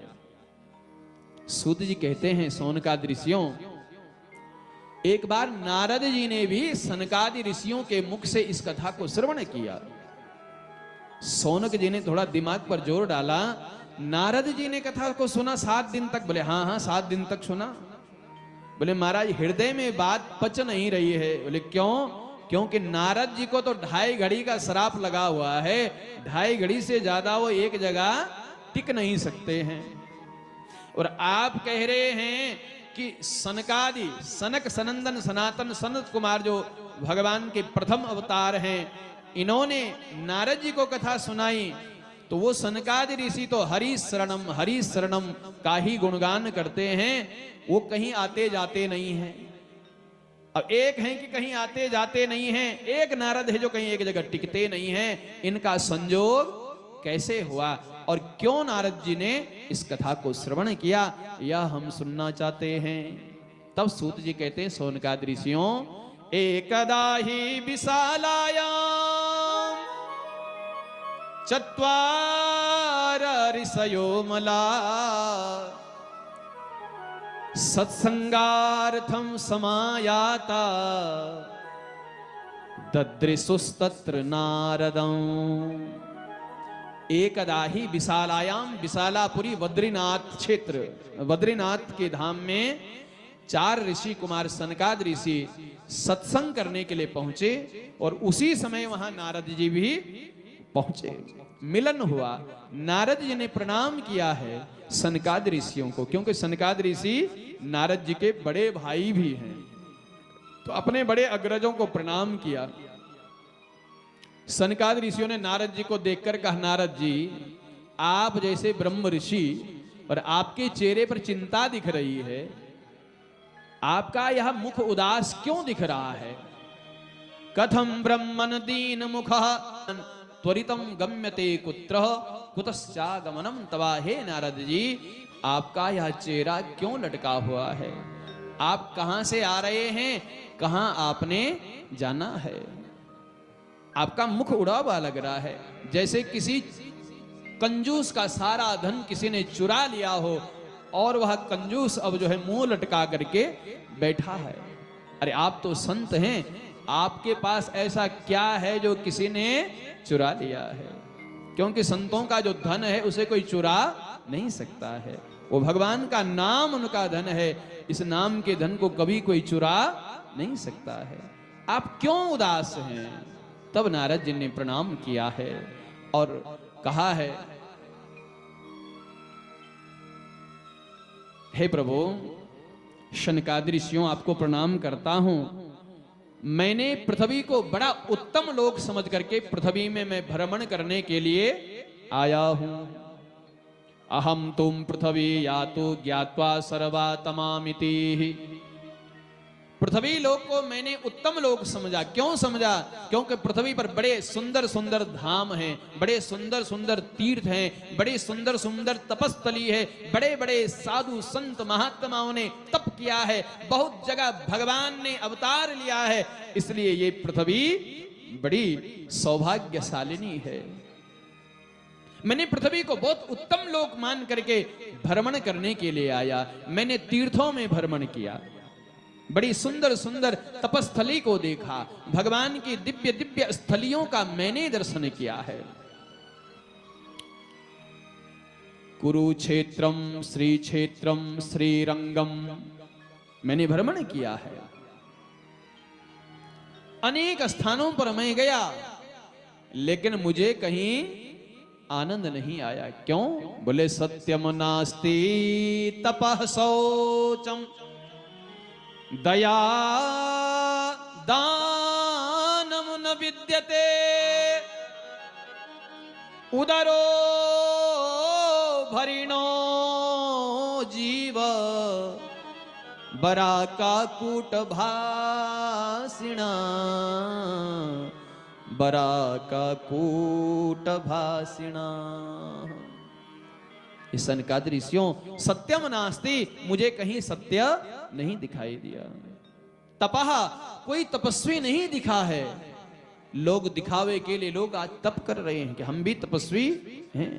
सूत जी कहते हैं, सोनकादि ऋषियों, एक बार नारद जी ने भी सनकादि ऋषियों के मुख से इस कथा को श्रवण किया। सोनक जी ने थोड़ा दिमाग पर जोर डाला। नारद जी ने कथा को सुना 7 दिन तक? बोले हाँ हाँ 7 दिन तक सुना। बोले महाराज हृदय में बात पच नहीं रही है। बोले क्यों? क्योंकि नारद जी को तो 2.5 घड़ी का श्राप लगा हुआ है, 2.5 घड़ी से ज्यादा वो एक जगह टिक नहीं सकते हैं। और आप कह रहे हैं कि सनकादि, सनक सनंदन सनातन सनत कुमार जो भगवान के प्रथम अवतार हैं, इन्होंने नारद जी को कथा सुनाई, तो वो सनकादि ऋषि तो हरि शरणम का ही गुणगान करते हैं, वो कहीं आते जाते नहीं हैं। अब एक हैं कि कहीं आते जाते नहीं हैं, एक नारद है जो कहीं एक जगह टिकते नहीं हैं। इनका संयोग कैसे हुआ और क्यों नारद जी ने इस कथा को श्रवण किया, यह हम सुनना चाहते हैं। तब सूत जी कहते हैं, सोनकादि ऋषियों, एकदा ही विशालायाम चत्वार ऋषयो मला सत्संगार्थम समायाता ददृशुस्तत्र नारदं। एकदा ही विशालायाम, विशालापुरी बद्रीनाथ क्षेत्र, बद्रीनाथ के धाम में 4 ऋषि कुमार सनकादि ऋषि सत्संग करने के लिए पहुंचे, और उसी समय वहां नारद जी भी पहुंचे। मिलन हुआ। नारद जी ने प्रणाम किया है सनकादि ऋषियों को, क्योंकि सनकादि ऋषि नारद जी के बड़े भाई भी हैं, तो अपने बड़े अग्रजों को प्रणाम किया। सनकादि ऋषियों ने नारद जी को देखकर कहा, नारद जी आप जैसे ब्रह्म ऋषि और आपके चेहरे पर चिंता दिख रही है, आपका यह मुख उदास क्यों दिख रहा है? कथम ब्रह्मन दीन मुख त्वरितम गम्यते कुत्र कुतश्चागमनम तवा। हे नारद जी, आपका यह चेहरा क्यों लटका हुआ है? आप कहां से आ रहे हैं, कहां आपने जाना है? आपका मुख उड़ा हुआ लग रहा है, जैसे किसी कंजूस का सारा धन किसी ने चुरा लिया हो और वह कंजूस अब जो है मुंह लटका करके बैठा है। अरे आप तो संत हैं, आपके पास ऐसा क्या है जो किसी ने चुरा लिया है? क्योंकि संतों का जो धन है उसे कोई चुरा नहीं सकता है, वो भगवान का नाम उनका धन है। इस नाम के धन को कभी कोई चुरा नहीं सकता है। आप क्यों उदास हैं? तब नारद जी ने प्रणाम किया है और कहा है, हे प्रभु, शनकादि ऋषियों आपको प्रणाम करता हूं। मैंने पृथ्वी को बड़ा उत्तम लोक समझ करके पृथ्वी में मैं भ्रमण करने के लिए आया हूं। अहम तुम पृथ्वी यातु ज्ञात्वा सर्वा तमामिति। पृथ्वी लोक को मैंने उत्तम लोक समझा। क्यों समझा? क्योंकि पृथ्वी पर बड़े सुंदर सुंदर धाम हैं, बड़े सुंदर सुंदर तीर्थ हैं, बड़ी सुंदर सुंदर तपस्थली है, बड़े बड़े साधु संत महात्माओं ने तप किया है, बहुत जगह भगवान ने अवतार लिया है, इसलिए ये पृथ्वी बड़ी सौभाग्यशालिनी है। मैंने पृथ्वी को बहुत उत्तम लोक मान करके भ्रमण करने के लिए आया। मैंने तीर्थों में भ्रमण किया, बड़ी सुंदर सुंदर तपस्थली को देखा, भगवान की दिव्य दिव्य स्थलियों का मैंने दर्शन किया है। कुरुक्षेत्रम श्री क्षेत्रम श्रीरंगम मैंने भ्रमण किया है। अनेक स्थानों पर मैं गया, लेकिन मुझे कहीं आनंद नहीं आया। क्यों? बोले सत्यम नास्ति तपः शौचम दया दानम न विद्यते उदरो भरिणो जीव बराका कूट भाषिणा बराका कूट भाषिणा। सनकादि ऋषियों, सत्यम नास्ति, मुझे कहीं सत्य नहीं दिखाई दिया। तपह, कोई तपस्वी नहीं दिखा है। लोग दिखावे के लिए लोग आज तप कर रहे हैं कि हम भी तपस्वी हैं।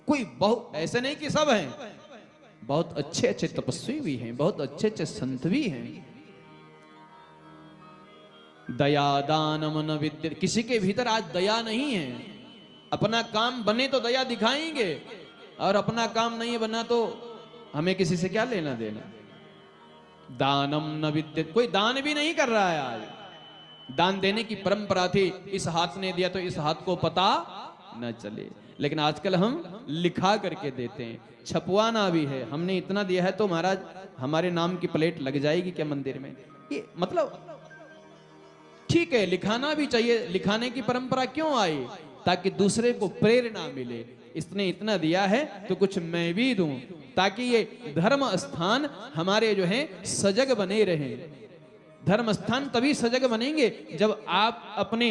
कोई बहुत ऐसे नहीं कि सब हैं, बहुत अच्छे अच्छे तपस्वी भी हैं, बहुत अच्छे अच्छे संत भी हैं। दया दानम न विद्य, किसी के भीतर आज दया नहीं है। अपना काम बने तो दया दिखाएंगे, और अपना काम नहीं बना तो हमें किसी से क्या लेना देना। दानम न विद्य, कोई दान भी नहीं कर रहा है आज। दान देने की परंपरा थी, इस हाथ ने दिया तो इस हाथ को पता न चले, लेकिन आजकल हम लिखा करके देते हैं। छपवाना भी है, हमने इतना दिया है तो महाराज हमारे नाम की प्लेट लग जाएगी क्या मंदिर में? ये मतलब ठीक है, लिखाना भी चाहिए। लिखाने की परंपरा क्यों आई? ताकि दूसरे को प्रेरणा मिले, इसने इतना दिया है तो कुछ मैं भी दूं, ताकि ये धर्म स्थान हमारे जो है सजग बने रहे। धर्म स्थान तभी सजग बनेंगे जब आप अपने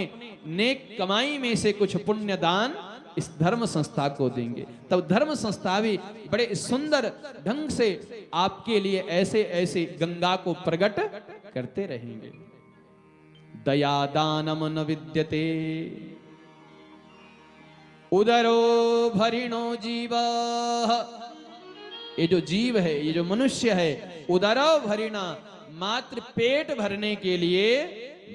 नेक कमाई में से कुछ पुण्य दान इस धर्म संस्था को देंगे, तब धर्म संस्था भी बड़े सुंदर ढंग से आपके लिए ऐसे ऐसे गंगा को प्रकट करते रहेंगे। दया दानम न विद्यते उदरो भरिणो जीव। ये जो जीव है, ये जो मनुष्य है, उदरो भरिणा, मात्र पेट भरने के लिए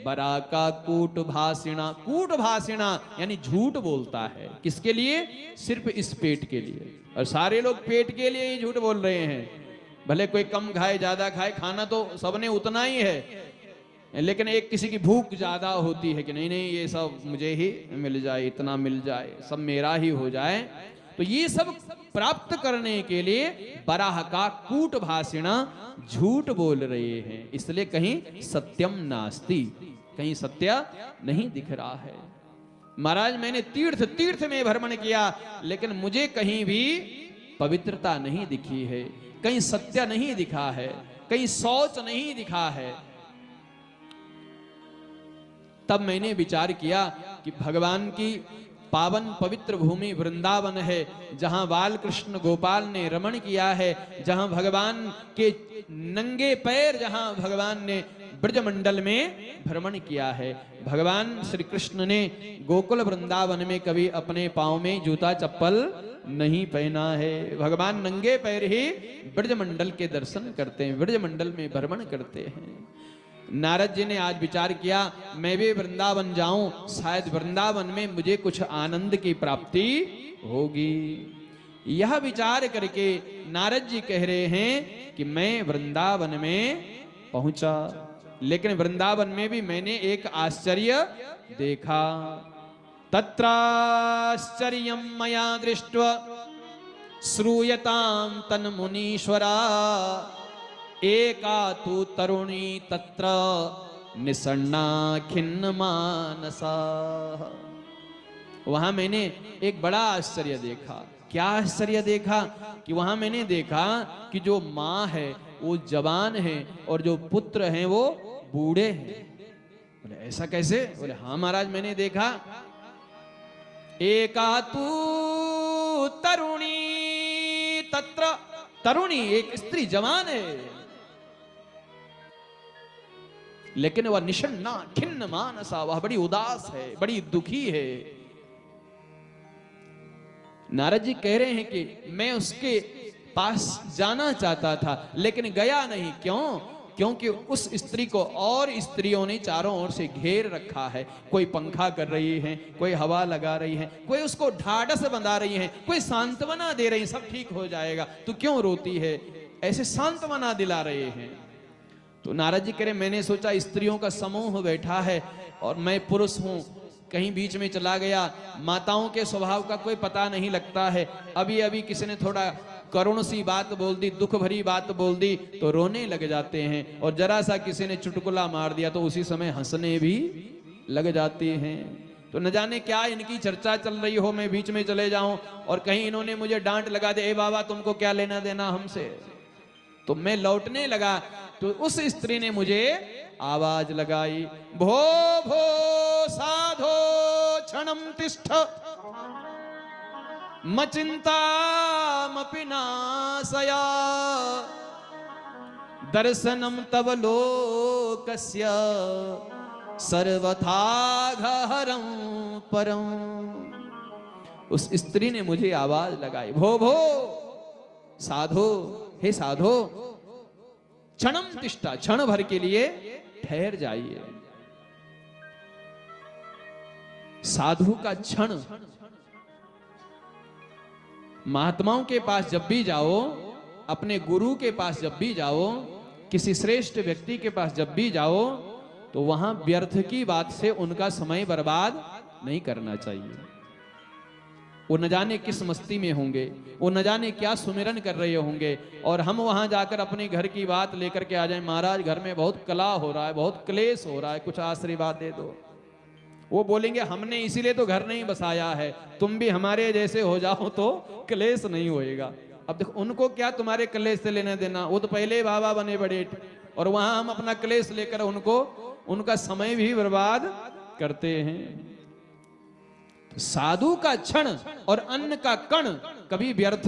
बराका कूट भाषिणा। कूट भाषिणा यानी झूठ बोलता है। किसके लिए? सिर्फ इस पेट के लिए। और सारे लोग पेट के लिए ही झूठ बोल रहे हैं। भले कोई कम खाए ज्यादा खाए, खाना तो सबने उतना ही है, लेकिन एक किसी की भूख ज्यादा होती है कि नहीं नहीं ये सब मुझे ही मिल जाए, इतना मिल जाए, सब मेरा ही हो जाए। तो ये सब प्राप्त करने के लिए बराह का कूट भाषिणा झूठ बोल रहे हैं। इसलिए कहीं सत्यम नास्ति, कहीं सत्य नहीं दिख रहा है। महाराज मैंने तीर्थ तीर्थ में भ्रमण किया, लेकिन मुझे कहीं भी पवित्रता नहीं दिखी है, कहीं सत्य नहीं दिखा है, कहीं शौच नहीं दिखा है। तब मैंने विचार किया कि भगवान की पावन पवित्र भूमि वृंदावन है, जहां बाल कृष्ण गोपाल ने रमण किया है, जहां भगवान के नंगे पैर, जहां भगवान ने ब्रजमंडल में भ्रमण किया है। भगवान श्री कृष्ण ने गोकुल वृंदावन में कभी अपने पांव में जूता चप्पल नहीं पहना है। भगवान नंगे पैर ही ब्रजमंडल के दर्शन करते हैं, ब्रजमंडल में भ्रमण करते हैं। नारद जी ने आज विचार किया मैं भी वृंदावन जाऊं, शायद वृंदावन में मुझे कुछ आनंद की प्राप्ति होगी। यह विचार करके नारद जी कह रहे हैं कि मैं वृंदावन में पहुंचा, लेकिन वृंदावन में भी मैंने एक आश्चर्य देखा। तत्राश्चर्यं मया दृष्ट्वा श्रूयतां तन्मुनीश्वरा एका तु तरुणी तत्र निसन्ना खिन्न मानसा। वहां मैंने एक बड़ा आश्चर्य देखा। क्या आश्चर्य देखा कि वहां मैंने देखा कि जो माँ है वो जवान है और जो पुत्र हैं वो बूढ़े हैं। बोले ऐसा कैसे? बोले हाँ महाराज, मैंने देखा एका तू तरुणी तत्र, तरुणी एक स्त्री जवान है, लेकिन वह निषन्ना खिन्न मानसा, वह बड़ी उदास है, बड़ी दुखी है। नारद जी कह रहे हैं कि मैं उसके पास जाना चाहता था लेकिन गया नहीं। क्यों? क्योंकि उस स्त्री को और स्त्रियों ने चारों ओर से घेर रखा है। कोई पंखा कर रही है, कोई हवा लगा रही है, कोई उसको ढाढ़स बंधा रही है, कोई सांत्वना दे रही है, सब ठीक हो जाएगा, तू क्यों रोती है, ऐसे सांत्वना दिला रहे हैं। तो नारद जी कह रहे मैंने सोचा स्त्रियों का समूह बैठा है और मैं पुरुष हूं, कहीं बीच में चला गया। माताओं के स्वभाव का कोई पता नहीं लगता है। अभी अभी किसी ने थोड़ा करुण सी बात बोल दी, दुख भरी बात बोल दी तो रोने लग जाते हैं, और जरा सा किसी ने चुटकुला मार दिया तो उसी समय हंसने भी लग जाते हैं। तो न जाने क्या इनकी चर्चा चल रही हो, मैं बीच में चले जाऊं और कहीं इन्होंने मुझे डांट लगा दे, ए बाबा तुमको क्या लेना देना हमसे। तो मैं लौटने लगा तो उस स्त्री ने मुझे आवाज लगाई, भो भो साधो क्षणम तिष्ठ मचिंतामपि नाशया दर्शनम तव लोकस्य सर्वथाघहरं परम। उस स्त्री ने मुझे आवाज लगाई, भो भो साधो, हे साधो, क्षणम तिष्ठा, क्षण भर के लिए ठहर जाइए। साधु का क्षण, महात्माओं के पास जब भी जाओ, अपने गुरु के पास जब भी जाओ, किसी श्रेष्ठ व्यक्ति के पास जब भी जाओ, तो वहां व्यर्थ की बात से उनका समय बर्बाद नहीं करना चाहिए। वो न जाने किस मस्ती में होंगे, वो न जाने क्या सुमिरन कर रहे होंगे, और हम वहां जाकर अपने घर की बात लेकर के आ जाएं, महाराज घर में बहुत कला हो रहा है, बहुत क्लेश हो रहा है, कुछ आशीर्वाद दे दो। वो बोलेंगे हमने इसीलिए तो घर नहीं बसाया है, तुम भी हमारे जैसे हो जाओ तो क्लेश नहीं होएगा। अब देखो उनको क्या तुम्हारे क्लेश से लेना देना, वो तो पहले ही बाबा बने बड़े, और वहां हम अपना क्लेश लेकर उनको, उनका समय भी बर्बाद करते हैं। तो साधु का क्षण और अन्न का कण कभी व्यर्थ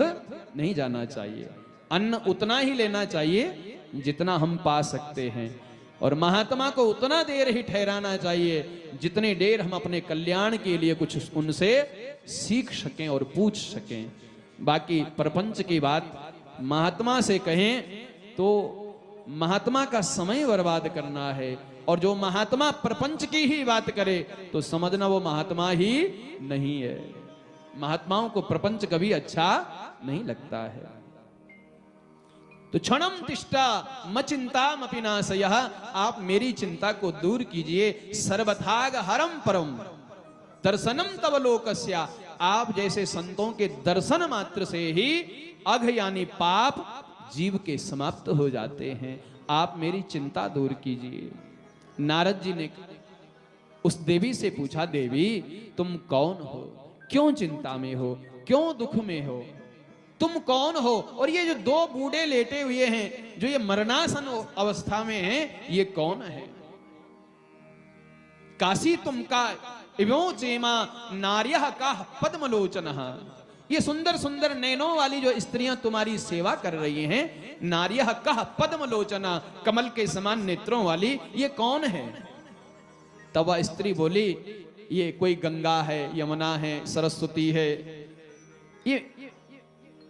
नहीं जाना चाहिए। अन्न उतना ही लेना चाहिए जितना हम पा सकते हैं, और महात्मा को उतना देर ही ठहराना चाहिए जितने देर हम अपने कल्याण के लिए कुछ उनसे सीख सकें और पूछ सकें। बाकी प्रपंच की बात महात्मा से कहें तो महात्मा का समय बर्बाद करना है, और जो महात्मा प्रपंच की ही बात करे तो समझना वो महात्मा ही नहीं है। महात्माओं को प्रपंच कभी अच्छा नहीं लगता है। तो क्षणम तिष्ठा मचिंतामपि नाशयः, आप मेरी चिंता को दूर कीजिए। सर्वथाग हरम परम दर्शनम तव लोकस्य, आप जैसे संतों के दर्शन मात्र से ही अघ यानी पाप जीव के समाप्त हो जाते हैं। आप मेरी चिंता दूर कीजिए। नारद जी ने उस देवी से पूछा, देवी तुम कौन हो, क्यों चिंता में हो, क्यों दुख में हो, तुम कौन हो, और ये जो दो बूढ़े लेटे हुए हैं जो ये मरणासन अवस्था में हैं, ये कौन है। काशी तुम का इवो चेमा नार्यः का पद्मलोचनः, ये सुंदर सुंदर नैनों वाली जो स्त्रियां तुम्हारी सेवा कर रही हैं, नार्यः कः पद्मलोचना, कमल के समान नेत्रों वाली, ये कौन है। तब वह स्त्री बोली, ये कोई गंगा है, यमुना है, सरस्वती है, ये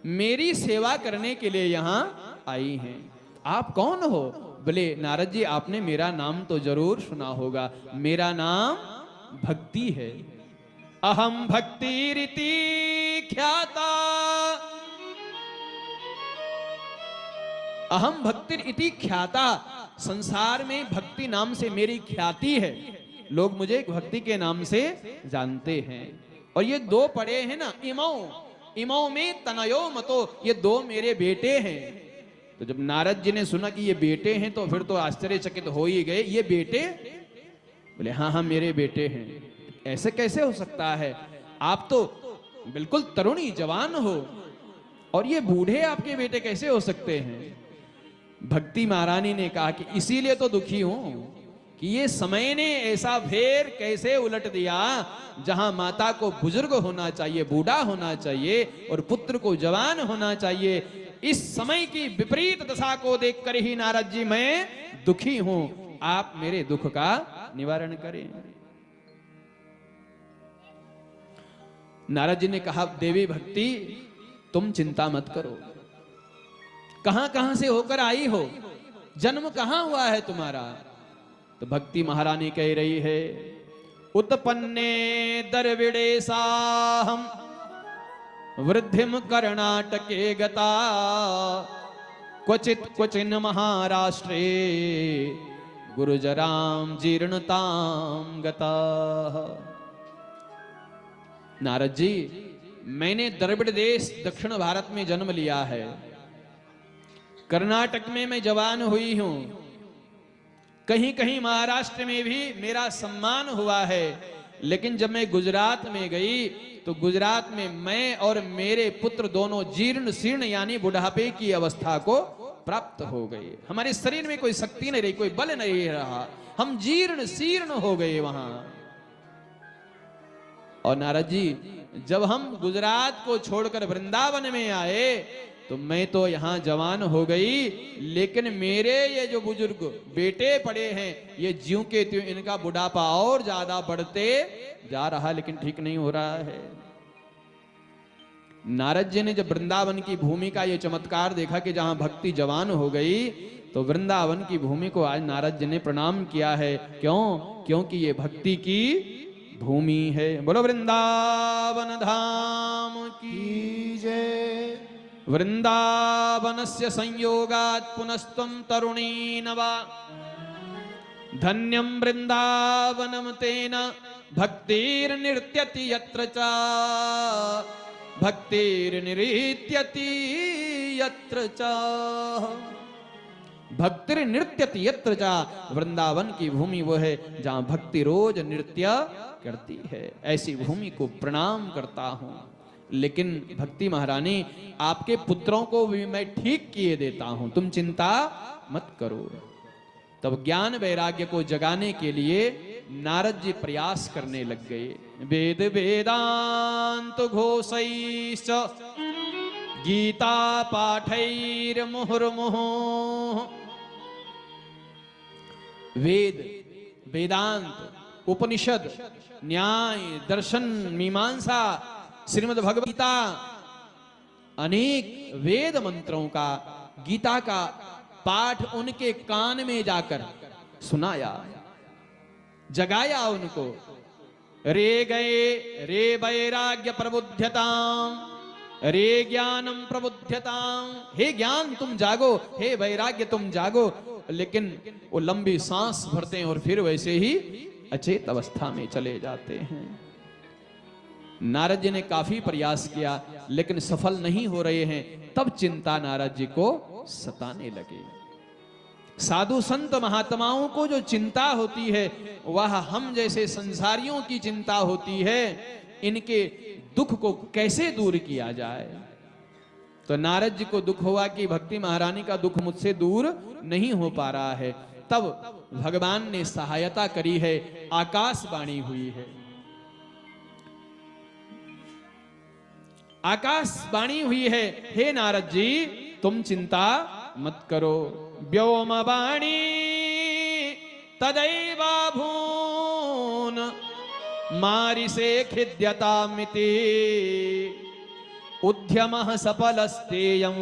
मेरी सेवा करने के लिए यहां आई हैं। आप कौन हो। बोले नारद जी आपने मेरा नाम तो जरूर सुना होगा, मेरा नाम भक्ति है। अहम भक्ति रीति ख्याता, अहम भक्ति इति ख्याता, संसार में भक्ति नाम से मेरी ख्याति है, लोग मुझे भक्ति के नाम से जानते हैं। और ये दो पड़े हैं ना, इमो इमो में तनयो मतो, ये दो मेरे बेटे हैं। तो जब नारद जी ने सुना कि ये बेटे हैं तो फिर तो आश्चर्यचकित हो ही गए, ये बेटे। बोले हाँ हाँ मेरे बेटे हैं। ऐसे कैसे हो सकता है, आप तो बिल्कुल तरुणी जवान हो, और ये बूढ़े आपके बेटे कैसे हो सकते हैं? भक्ति महारानी ने कहा कि इसीलिए तो दुखी हूं कि ये समय ने ऐसा फेर कैसे उलट दिया, जहां माता को बुजुर्ग होना चाहिए, बूढ़ा होना चाहिए, और पुत्र को जवान होना चाहिए। इस समय की विपरीत दशा को देखकर ही नारद जी मैं दुखी हूं, आप मेरे दुख का निवारण करें। नारद जी ने कहा, देवी भक्ति तुम चिंता मत करो, कहां कहां से होकर आई हो, जन्म कहां हुआ है तुम्हारा? तो भक्ति महारानी कह रही है, उत्पन्ने दरविडेसाहम वृद्धिम कर्णाटके गता क्वचित क्वचिन महाराष्ट्रे गुरुजराम जीर्णताम गता। नारद जी, मैंने द्रविड़ देश दक्षिण भारत में जन्म लिया है, कर्नाटक में मैं जवान हुई हूं, कहीं कहीं महाराष्ट्र में भी मेरा सम्मान हुआ है, लेकिन जब मैं गुजरात में गई तो गुजरात में मैं और मेरे पुत्र दोनों जीर्ण शीर्ण यानी बुढ़ापे की अवस्था को प्राप्त हो गए। हमारे शरीर में कोई शक्ति नहीं रही, कोई बल नहीं रहा, हम जीर्ण शीर्ण हो गए वहां। और नारद जी, जब हम गुजरात को छोड़कर वृंदावन में आए तो मैं तो यहां जवान हो गई, लेकिन मेरे ये जो बुजुर्ग बेटे पड़े हैं, ये ज्यों के त्यों इनका बुढ़ापा और ज्यादा बढ़ते जा रहा, लेकिन ठीक नहीं हो रहा है। नारद जी ने जब वृंदावन की भूमि का ये चमत्कार देखा कि जहां भक्ति जवान हो गई, तो वृंदावन की भूमि को आज नारद जी ने प्रणाम किया है। क्यों? क्योंकि ये भक्ति की भूमि है। बोलो वृंदावन धाम की जय। वृंदावनस्य संयोगात् पुनस्त्वं तरुणी नवा, धन्यं वृंदावनं तेन भक्तिर्नृत्यति यत्र च, भक्तिर्नृत्यति यत्र च, भक्तिर्नृत्यति यत्र च। वृंदावन की भूमि वो है जहां भक्ति रोज नृत्य करती है। ऐसी भूमि को प्रणाम करता हूं। लेकिन भक्ति महारानी, आपके पुत्रों को भी मैं ठीक किए देता हूं, तुम चिंता मत करो। तब ज्ञान वैराग्य को जगाने के लिए नारद जी प्रयास करने लग गए। वेद वेदांत घोषैश्च गीता पाठैर मुहुर्मुहु। वेद, वेदांत, उपनिषद, न्याय, दर्शन, मीमांसा, श्रीमद् भगवत गीता, अनेक वेद मंत्रों का, गीता का पाठ उनके कान में जाकर सुनाया, जगाया उनको। रे गए रे वैराग्य प्रबुध्यताम, रे ज्ञानम प्रबुध्यताम। हे ज्ञान तुम जागो, हे वैराग्य तुम जागो। लेकिन वो लंबी सांस भरते हैं और फिर वैसे ही अचेत अवस्था में चले जाते हैं। नारद जी ने काफी प्रयास किया, लेकिन सफल नहीं हो रहे हैं। तब चिंता नारद जी को सताने लगी। साधु संत महात्माओं को जो चिंता होती है, वह हम जैसे संसारियों की चिंता होती है। इनके दुख को कैसे दूर किया जाए? तो नारद जी को दुख हुआ कि भक्ति महारानी का दुख मुझसे दूर नहीं हो पा रहा है। तब भगवान ने सहायता करी है, आकाशवाणी हुई है। आकाशवाणी हुई है, हे नारद जी तुम चिंता मत करो। व्योमवाणी तदैवाभून् मारिसे खिद्यतामिति, उद्यमः सफलस्तेयं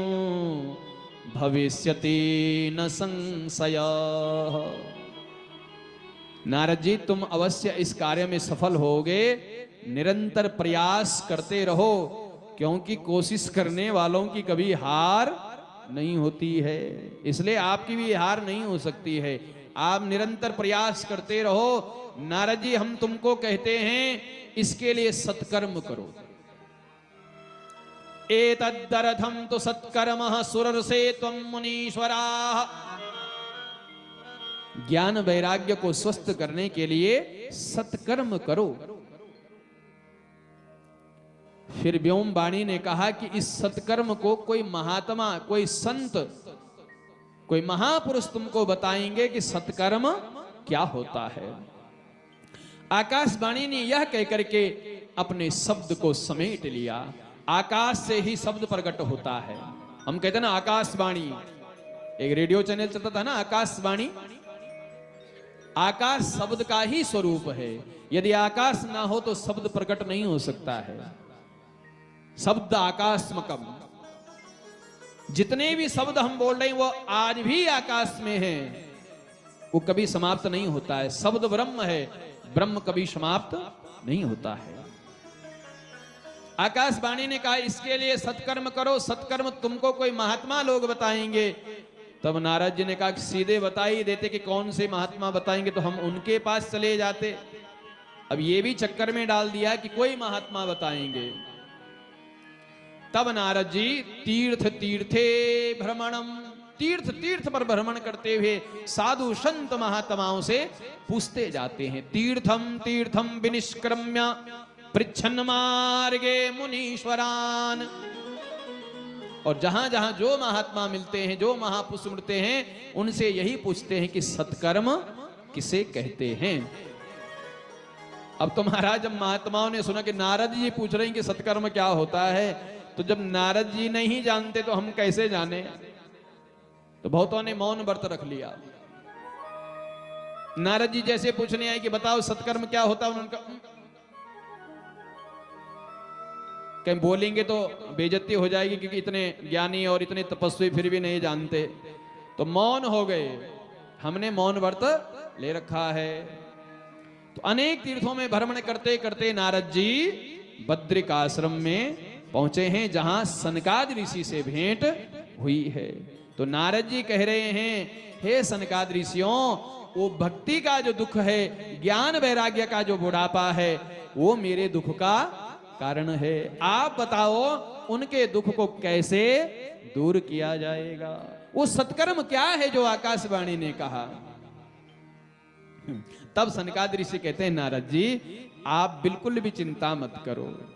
भविष्यति न संशयः। नारद जी तुम अवश्य इस कार्य में सफल होगे। निरंतर प्रयास करते रहो, क्योंकि कोशिश करने वालों की कभी हार नहीं होती है। इसलिए आपकी भी हार नहीं हो सकती है। आप निरंतर प्रयास करते रहो। नारद जी हम तुमको कहते हैं इसके लिए सत्कर्म करो। एतद्दर्थं तु सत्कर्मः सुरर्षे त्वं मुनीश्वराः। ज्ञान वैराग्य को स्वस्थ करने के लिए सत्कर्म करो। फिर व्योम वाणी ने कहा कि इस सत्कर्म को कोई महात्मा, कोई संत, कोई महापुरुष तुमको बताएंगे कि सत्कर्म क्या होता है। आकाशवाणी ने यह कहकर के अपने शब्द को समेट लिया। आकाश से ही शब्द प्रकट होता है। हम कहते हैं ना आकाशवाणी, एक रेडियो चैनल चलता था ना आकाशवाणी। आकाश शब्द का ही स्वरूप है। यदि आकाश ना हो तो शब्द प्रकट नहीं हो सकता है। शब्द आकाशमकम, जितने भी शब्द हम बोल रहे हैं वो आज भी आकाश में हैं, वो कभी समाप्त नहीं होता है। शब्द ब्रह्म है, ब्रह्म कभी समाप्त नहीं होता है। आकाशवाणी ने कहा इसके लिए सत्कर्म करो, सत्कर्म तुमको कोई महात्मा लोग बताएंगे। तब नारद जी ने कहा कि सीधे बता ही देते कि कौन से महात्मा बताएंगे, तो हम उनके पास चले जाते। अब ये भी चक्कर में डाल दिया कि कोई महात्मा बताएंगे। तब नारद जी तीर्थ तीर्थे भ्रमणम, तीर्थ तीर्थ पर भ्रमण करते हुए साधु संत महात्माओं से पूछते जाते हैं। तीर्थम तीर्थम विनिष्क्रम्य पृच्छन्न मार्गे मुनीश्वरान। और जहां जहां जो महात्मा मिलते हैं, जो महापुरुष मिलते हैं, उनसे यही पूछते हैं कि सत्कर्म किसे कहते हैं। अब तो महाराज जब महात्माओं ने सुना कि नारद जी पूछ रहे हैं कि सत्कर्म क्या होता है, तो जब नारद जी नहीं जानते तो हम कैसे जाने। तो बहुतों ने मौन व्रत रख लिया। नारद जी जैसे पूछने आए कि बताओ सत्कर्म क्या होता है, उनका कहीं बोलेंगे तो बेइज्जती हो जाएगी क्योंकि इतने ज्ञानी और इतने तपस्वी फिर भी नहीं जानते, तो मौन हो गए। हमने मौन व्रत ले रखा है। तो अनेक तीर्थों में भ्रमण करते करते नारद जी बद्रिक आश्रम में पहुंचे हैं, जहां सनकादि ऋषि से भेंट हुई है। तो नारद जी कह रहे हैं, हे सनकादि ऋषियों, वो भक्ति का जो दुख है, ज्ञान वैराग्य का जो बुढ़ापा है, वो मेरे दुख का कारण है। आप बताओ उनके दुख को कैसे दूर किया जाएगा। वो सत्कर्म क्या है जो आकाशवाणी ने कहा। तब सनकादि ऋषि कहते हैं, नारद जी आप बिल्कुल भी चिंता मत करो।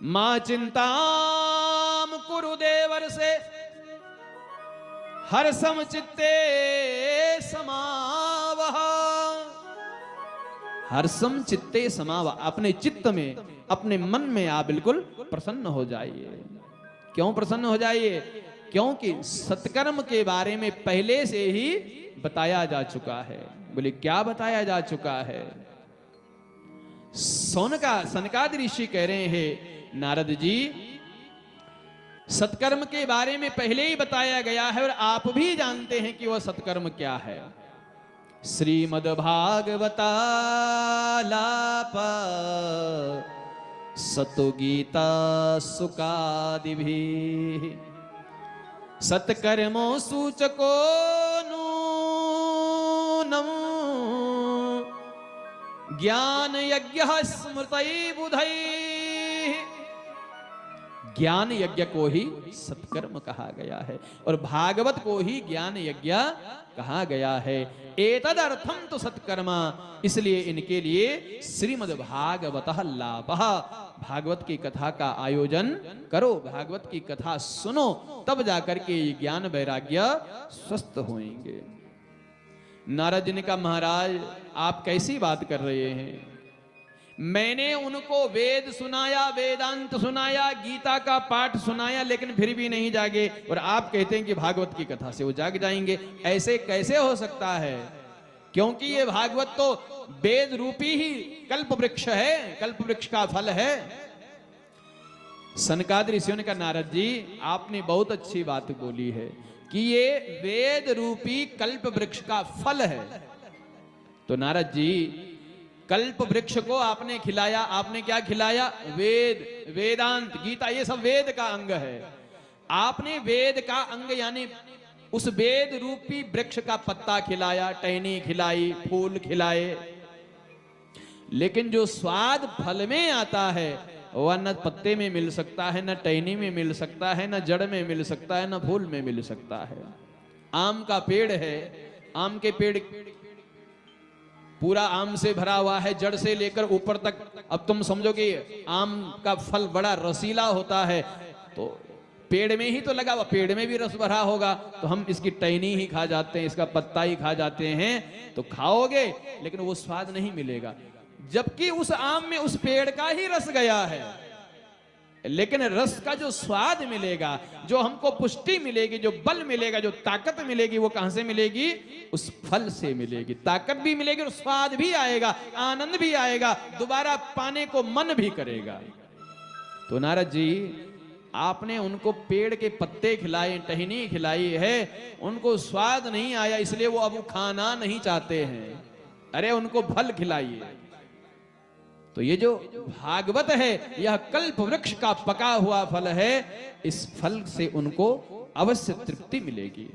मां चिंताम कुरु देवर से हर सम चित्ते समावह। हर सम चित्ते समावह, अपने चित्त में, अपने मन में आप बिल्कुल प्रसन्न हो जाइए। क्यों प्रसन्न हो जाइए? क्योंकि सत्कर्म के बारे में पहले से ही बताया जा चुका है। बोले क्या बताया जा चुका है? सनकादि ऋषि कह रहे हैं, नारद जी सत्कर्म के बारे में पहले ही बताया गया है और आप भी जानते हैं कि वह सत्कर्म क्या है। श्रीमद्भागवतालाप सतो गीता सुकादिभिः सत्कर्मो सूचको नूनम् ज्ञान यज्ञ स्मृतै बुधैः। ज्ञान यज्ञ को ही सत्कर्म कहा गया है और भागवत को ही ज्ञान यज्ञ कहा गया है। एतदर्थम तो सत्कर्मा, इसलिए इनके लिए श्रीमद् भागवतः लाभः, भागवत की कथा का आयोजन करो, भागवत की कथा सुनो, तब जाकर के ये ज्ञान वैराग्य स्वस्थ होंगे। नारद जी ने कहा, महाराज आप कैसी बात कर रहे हैं? मैंने उनको वेद सुनाया, वेदांत सुनाया, गीता का पाठ सुनाया, लेकिन फिर भी नहीं जागे, और आप कहते हैं कि भागवत की कथा से वो जाग जाएंगे। ऐसे कैसे हो सकता है? क्योंकि ये भागवत तो वेद रूपी ही कल्प वृक्ष है, कल्प वृक्ष का फल है। सनकादि ऋषियों ने कहा, नारद जी आपने बहुत अच्छी बात बोली है कि ये वेद रूपी कल्प वृक्ष का फल है। तो नारद जी कल्प वृक्ष को आपने खिलाया, आपने क्या खिलाया? वेद, वेदांत, गीता, ये सब वेद का अंग है। आपने वेद का अंग यानी उस वेद रूपी वृक्ष का पत्ता खिलाया, टहनी खिलाई, फूल खिलाए, लेकिन जो स्वाद फल में आता है वह न पत्ते में मिल सकता है, न टहनी में मिल सकता है, न जड़ में मिल सकता है, न फूल में मिल सकता है। आम का पेड़ है, आम के पेड़ पूरा आम से भरा हुआ है, जड़ से लेकर ऊपर तक। अब तुम समझो कि आम का फल बड़ा रसीला होता है, तो पेड़ में ही तो लगा हुआ, पेड़ में भी रस भरा होगा, तो हम इसकी टहनी ही खा जाते हैं, इसका पत्ता ही खा जाते हैं, तो खाओगे लेकिन वो स्वाद नहीं मिलेगा। जबकि उस आम में उस पेड़ का ही रस गया है, लेकिन रस का जो स्वाद मिलेगा, जो हमको पुष्टि मिलेगी, जो बल मिलेगा, जो ताकत मिलेगी, वो कहां से मिलेगी? उस फल से मिलेगी। ताकत भी मिलेगी और स्वाद भी आएगा, आनंद भी आएगा, दोबारा पाने को मन भी करेगा। तो नारद जी, आपने उनको पेड़ के पत्ते खिलाए, टहनी खिलाई है, उनको स्वाद नहीं आया, इसलिए वो अब खाना नहीं चाहते हैं। अरे उनको फल खिलाइए। तो ये जो भागवत है, यह कल्प वृक्ष का पका हुआ फल है, इस फल से उनको अवश्य तृप्ति मिलेगी।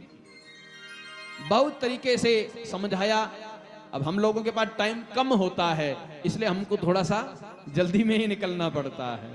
बहुत तरीके से समझाया। अब हम लोगों के पास टाइम कम होता है, इसलिए हमको थोड़ा सा जल्दी में ही निकलना पड़ता है।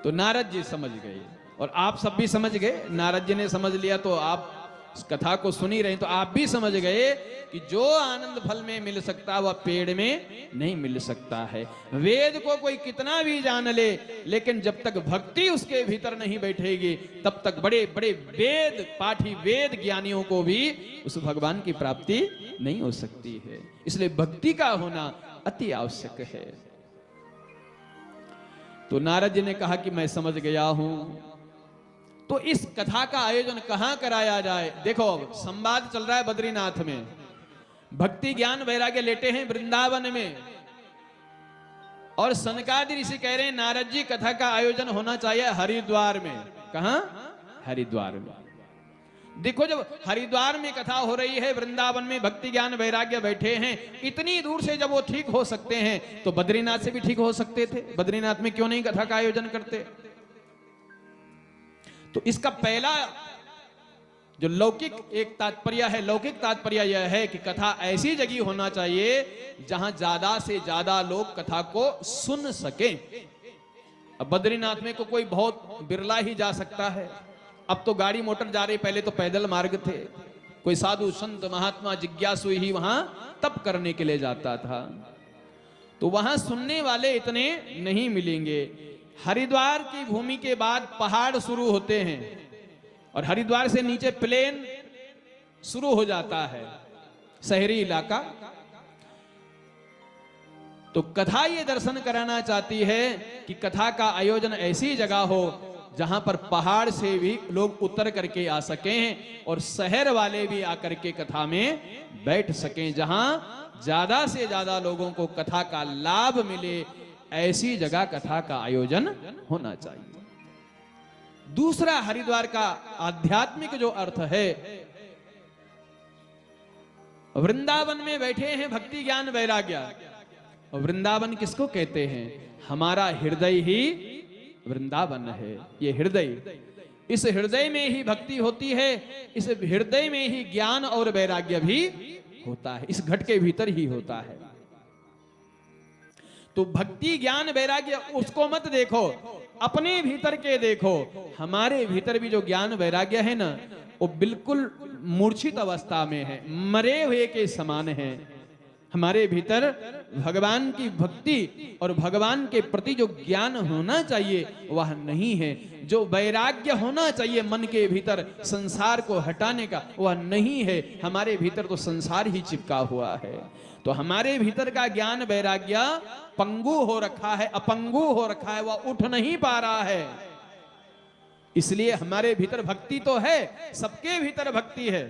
तो नारद जी समझ गए और आप सब भी समझ गए। नारद जी ने समझ लिया तो आप इस कथा को सुनी रहे, तो आप भी समझ गए कि जो आनंद फल में मिल सकता है वह पेड़ में नहीं मिल सकता है। वेद को कोई कितना भी जान ले, लेकिन जब तक भक्ति उसके भीतर नहीं बैठेगी, तब तक बड़े बड़े वेद पाठी, वेद ज्ञानियों को भी उस भगवान की प्राप्ति नहीं हो सकती है। इसलिए भक्ति का होना अति आवश्यक है। तो नारद जी ने कहा कि मैं समझ गया हूं, तो इस कथा का आयोजन कहां कराया जाए? देखो, संवाद चल रहा है बद्रीनाथ में, भक्ति ज्ञान वैराग्य लेटे हैं वृंदावन में, और सनकादि ऋषि कह रहे हैं नारद जी कथा का आयोजन होना चाहिए हरिद्वार में। कहां? हरिद्वार में। देखो, जब हरिद्वार में कथा हो रही है, वृंदावन में भक्ति ज्ञान वैराग्य बैठे हैं, इतनी दूर से जब वो ठीक हो सकते हैं, तो बद्रीनाथ से भी ठीक हो सकते थे। बद्रीनाथ में क्यों नहीं कथा का आयोजन करते? तो इसका पहला जो लौकिक एक तात्पर्य है, लौकिक तात्पर्य यह है कि कथा ऐसी जगह होना चाहिए जहां ज्यादा से ज्यादा लोग कथा को सुन सकें। अब बद्रीनाथ में कोई बहुत बिरला ही जा सकता है, अब तो गाड़ी मोटर जा रही, पहले तो पैदल मार्ग थे। कोई साधु संत महात्मा जिज्ञासु ही वहां तप करने के लिए जाता था, तो वहां सुनने वाले इतने नहीं मिलेंगे। हरिद्वार की भूमि के बाद पहाड़ शुरू होते हैं और हरिद्वार से नीचे प्लेन शुरू हो जाता है, शहरी इलाका। तो कथा ये दर्शन कराना चाहती है कि कथा का आयोजन ऐसी जगह हो जहां पर पहाड़ से भी लोग उतर करके आ सकें और शहर वाले भी आकर के कथा में बैठ सकें, जहां ज्यादा से ज्यादा लोगों को कथा का लाभ मिले, ऐसी जगह कथा का आयोजन होना चाहिए। दूसरा, हरिद्वार का आध्यात्मिक जो अर्थ है, वृंदावन में बैठे हैं भक्ति ज्ञान वैराग्य। वृंदावन किसको कहते हैं? हमारा हृदय ही वृंदावन है। ये हृदय, इस हृदय में ही भक्ति होती है, इस हृदय में ही ज्ञान और वैराग्य भी होता है, इस घट के भीतर ही होता है। तो भक्ति ज्ञान वैराग्य उसको मत देखो, अपने भीतर के देखो। हमारे भीतर भी जो ज्ञान वैराग्य है ना, वो बिल्कुल मूर्छित अवस्था में है, मरे हुए के समान है। हमारे भीतर भगवान की भक्ति और भगवान के प्रति जो ज्ञान होना चाहिए वह नहीं है। जो वैराग्य होना चाहिए मन के भीतर संसार को हटाने का, वह नहीं है। हमारे भीतर तो संसार ही चिपका हुआ है। तो हमारे भीतर का ज्ञान वैराग्य पंगु हो रखा है, अपंगु हो रखा है, वह उठ नहीं पा रहा है। इसलिए हमारे भीतर भक्ति तो है, सबके भीतर भक्ति है,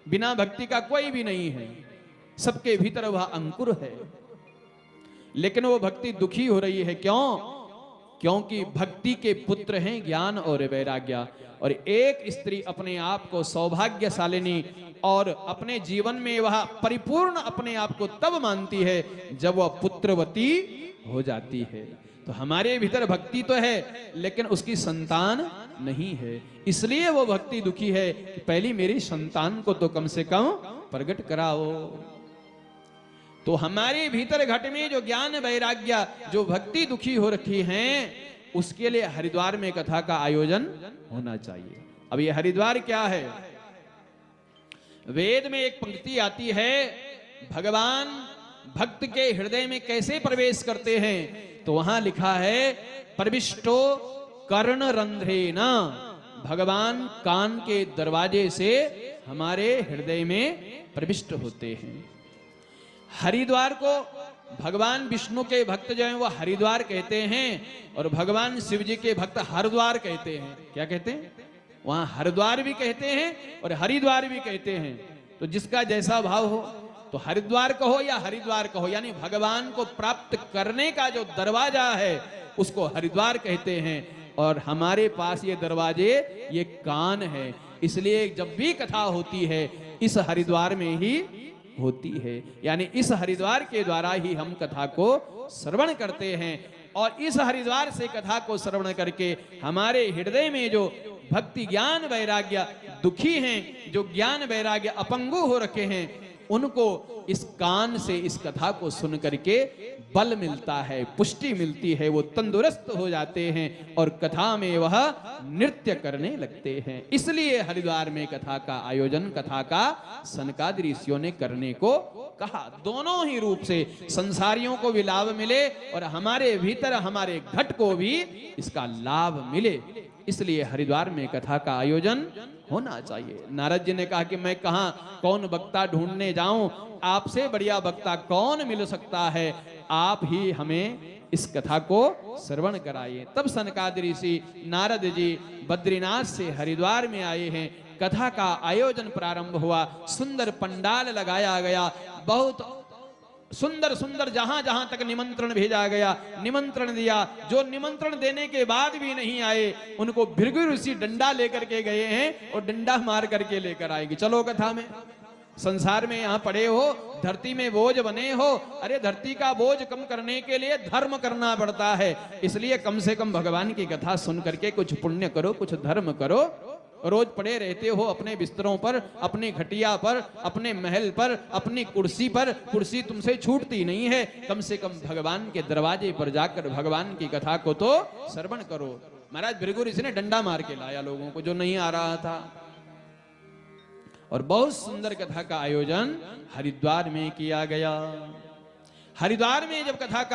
बिना भक्ति का कोई भी नहीं है, सबके भीतर वह अंकुर है। लेकिन वो भक्ति दुखी हो रही है, क्यों? क्योंकि भक्ति के पुत्र हैं ज्ञान और वैराग्य। और एक स्त्री अपने आप को सौभाग्यशालिनी और अपने जीवन में वह परिपूर्ण अपने आप को तब मानती है जब वह पुत्रवती हो जाती है। तो हमारे भीतर भक्ति तो है, लेकिन उसकी संतान नहीं है, इसलिए वो भक्ति दुखी है कि पहली मेरी संतान को तो कम से कम प्रकट कराओ। तो हमारे भीतर घट में जो ज्ञान वैराग्य, जो भक्ति दुखी हो रखी हैं, उसके लिए हरिद्वार में कथा का आयोजन होना चाहिए। अब ये हरिद्वार क्या है? वेद में एक पंक्ति आती है, भगवान भक्त के हृदय में कैसे प्रवेश करते हैं, तो वहां लिखा है प्रविष्टो कर्ण रंध्रेन, भगवान कान के दरवाजे से हमारे हृदय में प्रविष्ट होते हैं। हरिद्वार को भगवान विष्णु के भक्त जो हैं वो हरिद्वार कहते हैं, और भगवान शिव जी के भक्त हरिद्वार कहते हैं। क्या कहते हैं? वहां हरिद्वार भी कहते हैं और हरिद्वार भी कहते हैं। तो जिसका जैसा भाव हो, तो हरिद्वार कहो या हरिद्वार कहो, यानी भगवान को प्राप्त करने का जो दरवाजा है उसको हरिद्वार कहते हैं। और हमारे पास ये दरवाजे, ये कान है, इसलिए जब भी कथा होती है इस हरिद्वार में ही होती है, यानी इस हरिद्वार के द्वारा ही हम कथा को श्रवण करते हैं। और इस हरिद्वार से कथा को श्रवण करके हमारे हृदय में जो भक्ति ज्ञान वैराग्य दुखी हैं, जो ज्ञान वैराग्य अपंगु हो रखे हैं, उनको इस कान से इस कथा को सुन करके बल मिलता है, पुष्टि मिलती है, वो तंदुरुस्त हो जाते हैं और कथा में वह नृत्य करने लगते हैं। इसलिए हरिद्वार में कथा का आयोजन, कथा का सनकादि ऋषियों ने करने को कहा। दोनों ही रूप से संसारियों को भी लाभ मिले और हमारे भीतर हमारे घट को भी इसका लाभ मिले, इसलिए हरिद्वार में कथा का आयोजन होना चाहिए। नारद जी ने कहा कि मैं कहां कौन वक्ता ढूंढने जाऊं, आपसे बढ़िया वक्ता कौन मिल सकता है, आप ही हमें इस कथा को श्रवण कराइए। तब सनकादि ऋषि नारद जी बद्रीनाथ से हरिद्वार में आए हैं। कथा का आयोजन प्रारंभ हुआ, सुंदर पंडाल लगाया गया, बहुत सुंदर सुंदर जहां जहां तक निमंत्रण भेजा गया, निमंत्रण दिया। जो निमंत्रण देने के बाद भी नहीं आए उनको भृगु ऋषि डंडा लेकर के गए हैं और डंडा मार करके लेकर आएंगे। चलो कथा में। संसार में यहां पड़े हो, धरती में बोझ बने हो, अरे धरती का बोझ कम करने के लिए धर्म करना पड़ता है, इसलिए कम से कम भगवान की कथा सुन करके कुछ पुण्य करो, कुछ धर्म करो। रोज पड़े रहते हो अपने बिस्तरों पर, अपनी खटिया पर, अपने महल पर, अपनी कुर्सी पर, कुर्सी तुमसे छूटती नहीं है, कम से कम भगवान के दरवाजे पर जाकर भगवान की कथा को तो श्रवण करो। महाराज भृगु ऋषि ने डंडा मार के लाया लोगों को जो नहीं आ रहा था, और बहुत सुंदर कथा का आयोजन हरिद्वार में किया गया। हरिद्वार में जब कथा का